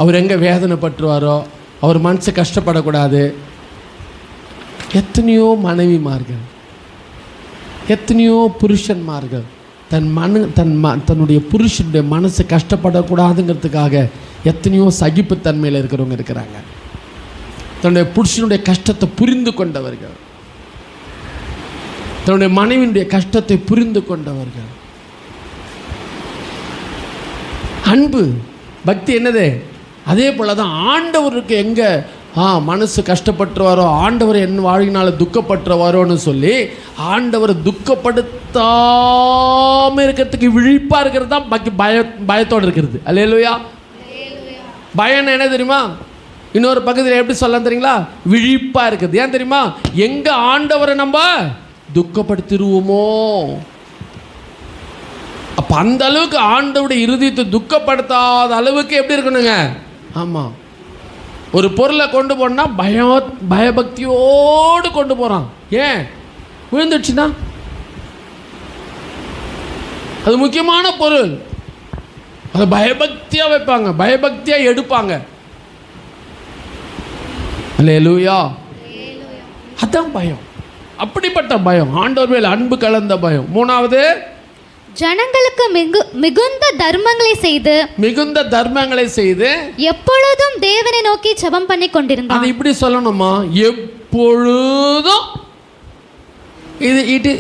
அவர் எங்க வேதனைப்பட்டுருவாரோ, அவர் மனசு கஷ்டப்படக்கூடாது. எத்தனையோ மனைவிமார்கள், எத்தனையோ புருஷன்மார்கள் தன்னுடைய புருஷனுடைய மனசு கஷ்டப்படக்கூடாதுங்கிறதுக்காக எத்தனையோ சகிப்புத்தன்மையில் இருக்கிறவங்க இருக்கிறாங்க. தன்னுடைய புருஷனுடைய கஷ்டத்தை புரிந்து கொண்டவர்கள், தன்னுடைய மனைவியினுடைய கஷ்டத்தை புரிந்து கொண்டவர்கள். அன்பு பக்தி என்னது? அதே போல தான் ஆண்டவருக்கு எங்கே மனசு கஷ்டப்பட்டுருவாரோ, ஆண்டவர் என் வாழ்வினால துக்கப்பட்டுருவாரோன்னு சொல்லி ஆண்டவரை துக்கப்படுத்தாமல் இருக்கிறதுக்கு விழிப்பாக இருக்கிறது தான் பயத்தோடு இருக்கிறது. அல்லேலூயா. பயம் என்ன தெரியுமா? இன்னொரு பக்கத்தில் எப்படி சொல்லலாம் தெரியுங்களா? விழிப்பாக இருக்குது. ஏன் தெரியுமா? எங்கே ஆண்டவரை நம்ம துக்கப்படுத்திடுவோமோ. அப்போ அந்த அளவுக்கு ஆண்டவருடைய இருதயத்தை துக்கப்படுத்தாத அளவுக்கு எப்படி இருக்கணுங்க? ஆமாம். ஒரு பொருளை கொண்டு போனால் பயபக்தியோடு கொண்டு போகிறான். ஏன்? விழுந்துடுச்சுன்னா அது முக்கியமான பொருள். அதை பயபக்தியாக வைப்பாங்க, பயபக்தியாக எடுப்பாங்க. அல்லேலூயா. அதான் பயம். அப்படிப்பட்ட பயம், ஆண்டவர் மேல் அன்பு கலந்த பயம். 3வது, ஜனங்களுக்கு மிகுந்த தர்மங்களை செய்து எப்பொழுதும் தேவனை நோக்கி ஜெபம் பண்ணி கொண்டிருந்தான். அது இப்படி சொல்லணுமா? எப்பொழுதும்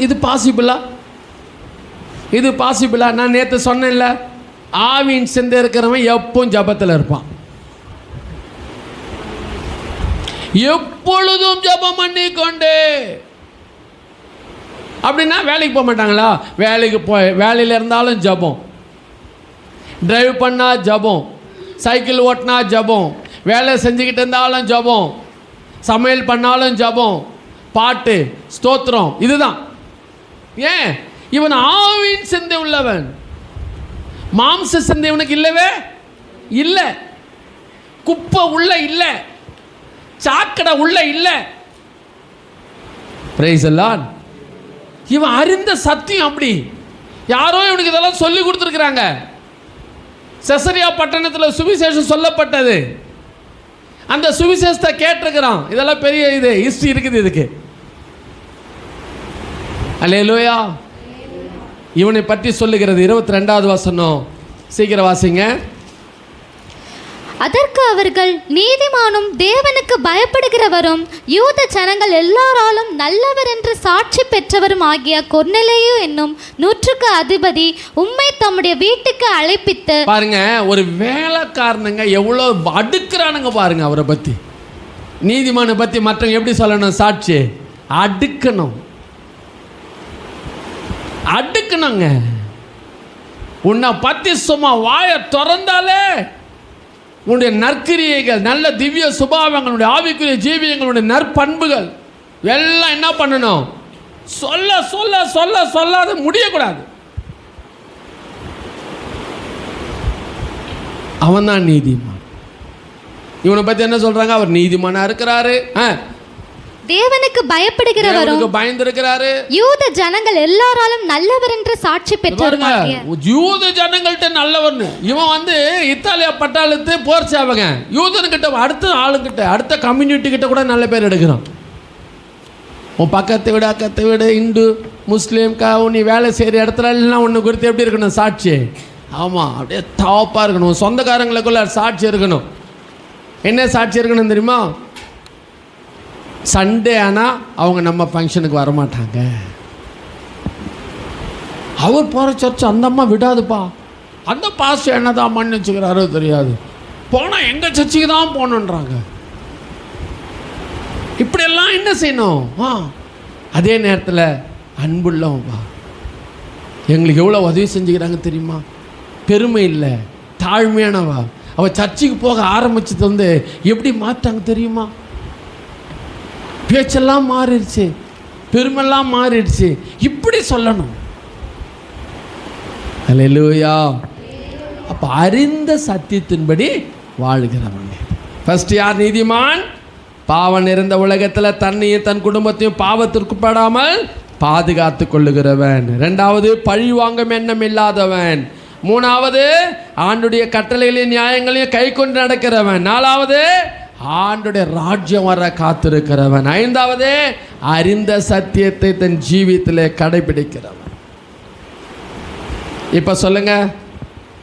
இது பாசிபிளா? இது பாசிபிளா? நான் நேற்று சொன்னேன்ல, ஆவியின் சிந்தை இருக்கிறவன் எப்பவும் ஜபத்தில் இருப்பான், எப்பொழுதும் ஜபம் பண்ணி கொண்டே. அப்படின்னா வேலைக்கு போக மாட்டாங்களா? வேலையில் இருந்தாலும் ஜபம், டிரைவ் பண்ணால் ஜபம், சைக்கிள் ஓட்டினா ஜபம், வேலை செஞ்சுக்கிட்டு இருந்தாலும் ஜபம், சமையல் பண்ணாலும் ஜபம், பாட்டு, ஸ்தோத்திரம், இதுதான். ஏன்? இவன் ஆவியின் சிந்தை உள்ளவன். மாம்ச சிந்தை இவனுக்கு இல்லவே இல்லை. குப்பை உள்ள இல்லை, சாக்கடை உள்ள இல்லை. Price the Lord. இவன் அறிந்த சத்தியம் அப்படி. யாரோ இவனுக்கு இதெல்லாம் சொல்லி கொடுத்துருக்குறாங்க. செசரியா பட்டணத்தில் சுவிசேஷம் சொல்லப்பட்டது. அந்த சுவிசேஷத்தை கேட்டிருக்கிறான். இதெல்லாம் பெரிய ஹிஸ்டரி இருக்குது இதுக்கு. அல்லேலூயா. இவனை பற்றி சொல்லுகிறது 22வது வசனம். சீக்கிரம் வாசிங்க. அதற்கு அவர்கள், நீதிமானும் தேவனுக்கு பயப்படுகிறவரும் யூத ஜனங்கள் எல்லாராலும் நல்லவர் என்று சாட்சி பெற்றவரும் ஆகிய கொர்நேலியு என்னும் 100க்கு அதிபதி உம்மை தம்முடைய வீட்டுக்கு அழைப்பித்து. பாருங்க, ஒரு வேலைக்காரனுங்க எவ்வளோ அடுக்கிறானுங்க பாருங்க அவரை பற்றி. நீதிமானை பற்றி மற்றவங்க எப்படி சொல்லணும்? சாட்சி அடுக்கணும், அடுக்கணுங்க. உன்னை பற்றி சும்மா வாயை திறந்தாலே உன்னுடைய நற்கிரியைகள், நல்ல திவ்ய சுபாவங்களுடைய ஆவிக்குரிய ஜீவியங்களுடைய நற்பண்புகள் எல்லாம் என்ன பண்ணணும்? சொல்ல சொல்ல சொல்ல சொல்லாத முடியக்கூடாது. அவன் தான் நீதிமான். இவனை பற்றி என்ன சொல்றாங்க? அவர் நீதிமானா இருக்கிறாரு, தேவனுக்கு பயப்படுகிறவரும் பயந்திருக்கிறாரு, யூத ஜனங்கள் எல்லாராலும் நல்லவர் என்று சாட்சி பெற்றவரும். யூத ஜனங்கள்ட்ட நல்லவர்னு. இவன் இத்தாலியா பட்டாளத்து போர் சேவங்க. யூதன்கிட்ட, அடுத்த ஆளுங்கிட்ட, அடுத்த கம்யூனிட்டி கிட்ட கூட நல்ல பேர் எடுக்கிறான். உன் பக்கத்தை விட அக்கத்தை விட இந்து முஸ்லீம் நீ வேலை செய்கிற இடத்துல எல்லாம் ஒன்று குறித்து எப்படி இருக்கணும்? சாட்சி. ஆமாம், அப்படியே டாப்பாக இருக்கணும். சொந்தக்காரங்களுக்குள்ள சாட்சி இருக்கணும். என்ன சாட்சி இருக்கணும் தெரியுமா? சண்டே ஆனால் அவங்க நம்ம ஃபங்க்ஷனுக்கு வரமாட்டாங்க. அவர் போகிற சர்ச்சு அந்த அம்மா விடாதுப்பா, அந்த பாஸ்டர் என்ன தான் பண்ணி வச்சுக்கிறாரோ தெரியாது, போனால் எங்கள் சர்ச்சுக்கு தான் போகணுன்றாங்க. இப்படியெல்லாம் என்ன செய்யணும்? அதே நேரத்தில் அன்புள்ளவன்பா, எங்களுக்கு எவ்வளோ உதவி செஞ்சுக்கிறாங்க தெரியுமா? பெருமை இல்லை, தாழ்மையானவா. அவள் சர்ச்சுக்கு போக ஆரம்பிச்சது எப்படி மாற்றாங்க தெரியுமா? பேச்செல்லாம் மாறிடுச்சு, பெருமெல்லாம் மாறிடுச்சு. இப்படி சொல்லணும். அல்லேலூயா. அப்போ அறிந்த சத்தியத்தின்படி வாழ்கிறவன். ஃபர்ஸ்ட் யார் நீதிமான்? பாவம் நிறைந்த உலகத்தில் தன்னையும் தன் குடும்பத்தையும் பாவத்திற்கு படாமல் பாதுகாத்து கொள்ளுகிறவன். 2வது பழி வாங்கும் எண்ணம் இல்லாதவன். 3வது ஆண்டுடைய கட்டளைகளையும் நியாயங்களையும் கை கொண்டு நடக்கிறவன். 4வது ஆண்டுடைய ராஜ்யம் வர காத்திருக்கிறவன். 5வது அறிந்த சத்தியத்தை தன் ஜீவியத்தில் கடைபிடிக்கிறவன். இப்போ சொல்லுங்க,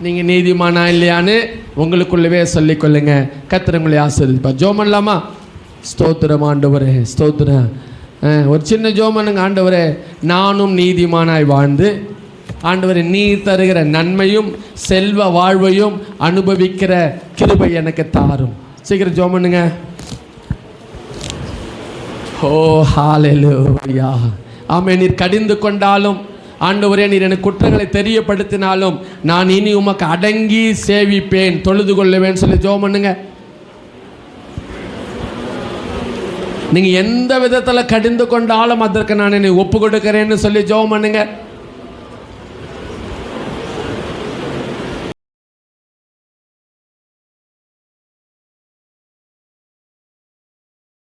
நீங்கள் நீதிமானா இல்லையான்னு உங்களுக்குள்ளவே சொல்லிக்கொள்ளுங்க. கர்த்தர் உங்களை ஆசீர்வதிப்பார். ஜெபம் பண்ணலாமா? ஸ்தோத்திரம் ஆண்டவரே, ஸ்தோத்திரம். ஒரு சின்ன ஜெபம் பண்ணுங்க. ஆண்டவரே, நானும் நீதிமானாய் வாழ்ந்து ஆண்டவரே நீர் தருகிற நன்மையும் செல்வ வாழ்வையும் அனுபவிக்கிற கிருபை எனக்கு தாரும். சீக்கிரம் ஜெபம் பண்ணுங்க. ஓ ஹல்லேலூயா. ஆமென். நீர் கடிந்து கொண்டாலும் ஆண்டவரே, நீர் எனக்கு குற்றங்களை தெரியப்படுத்தினாலும் நான் இனி உமக்கு அடங்கி சேவிப்பேன், தொழுது கொள்ளுவேன் சொல்லி ஜெபம் பண்ணுங்க. நீங்கள் எந்த விதத்தில் கடிந்து கொண்டாலும் அதற்கு நான் என்னை ஒப்பு கொடுக்கிறேன்னு சொல்லி ஜெபம் பண்ணுங்க.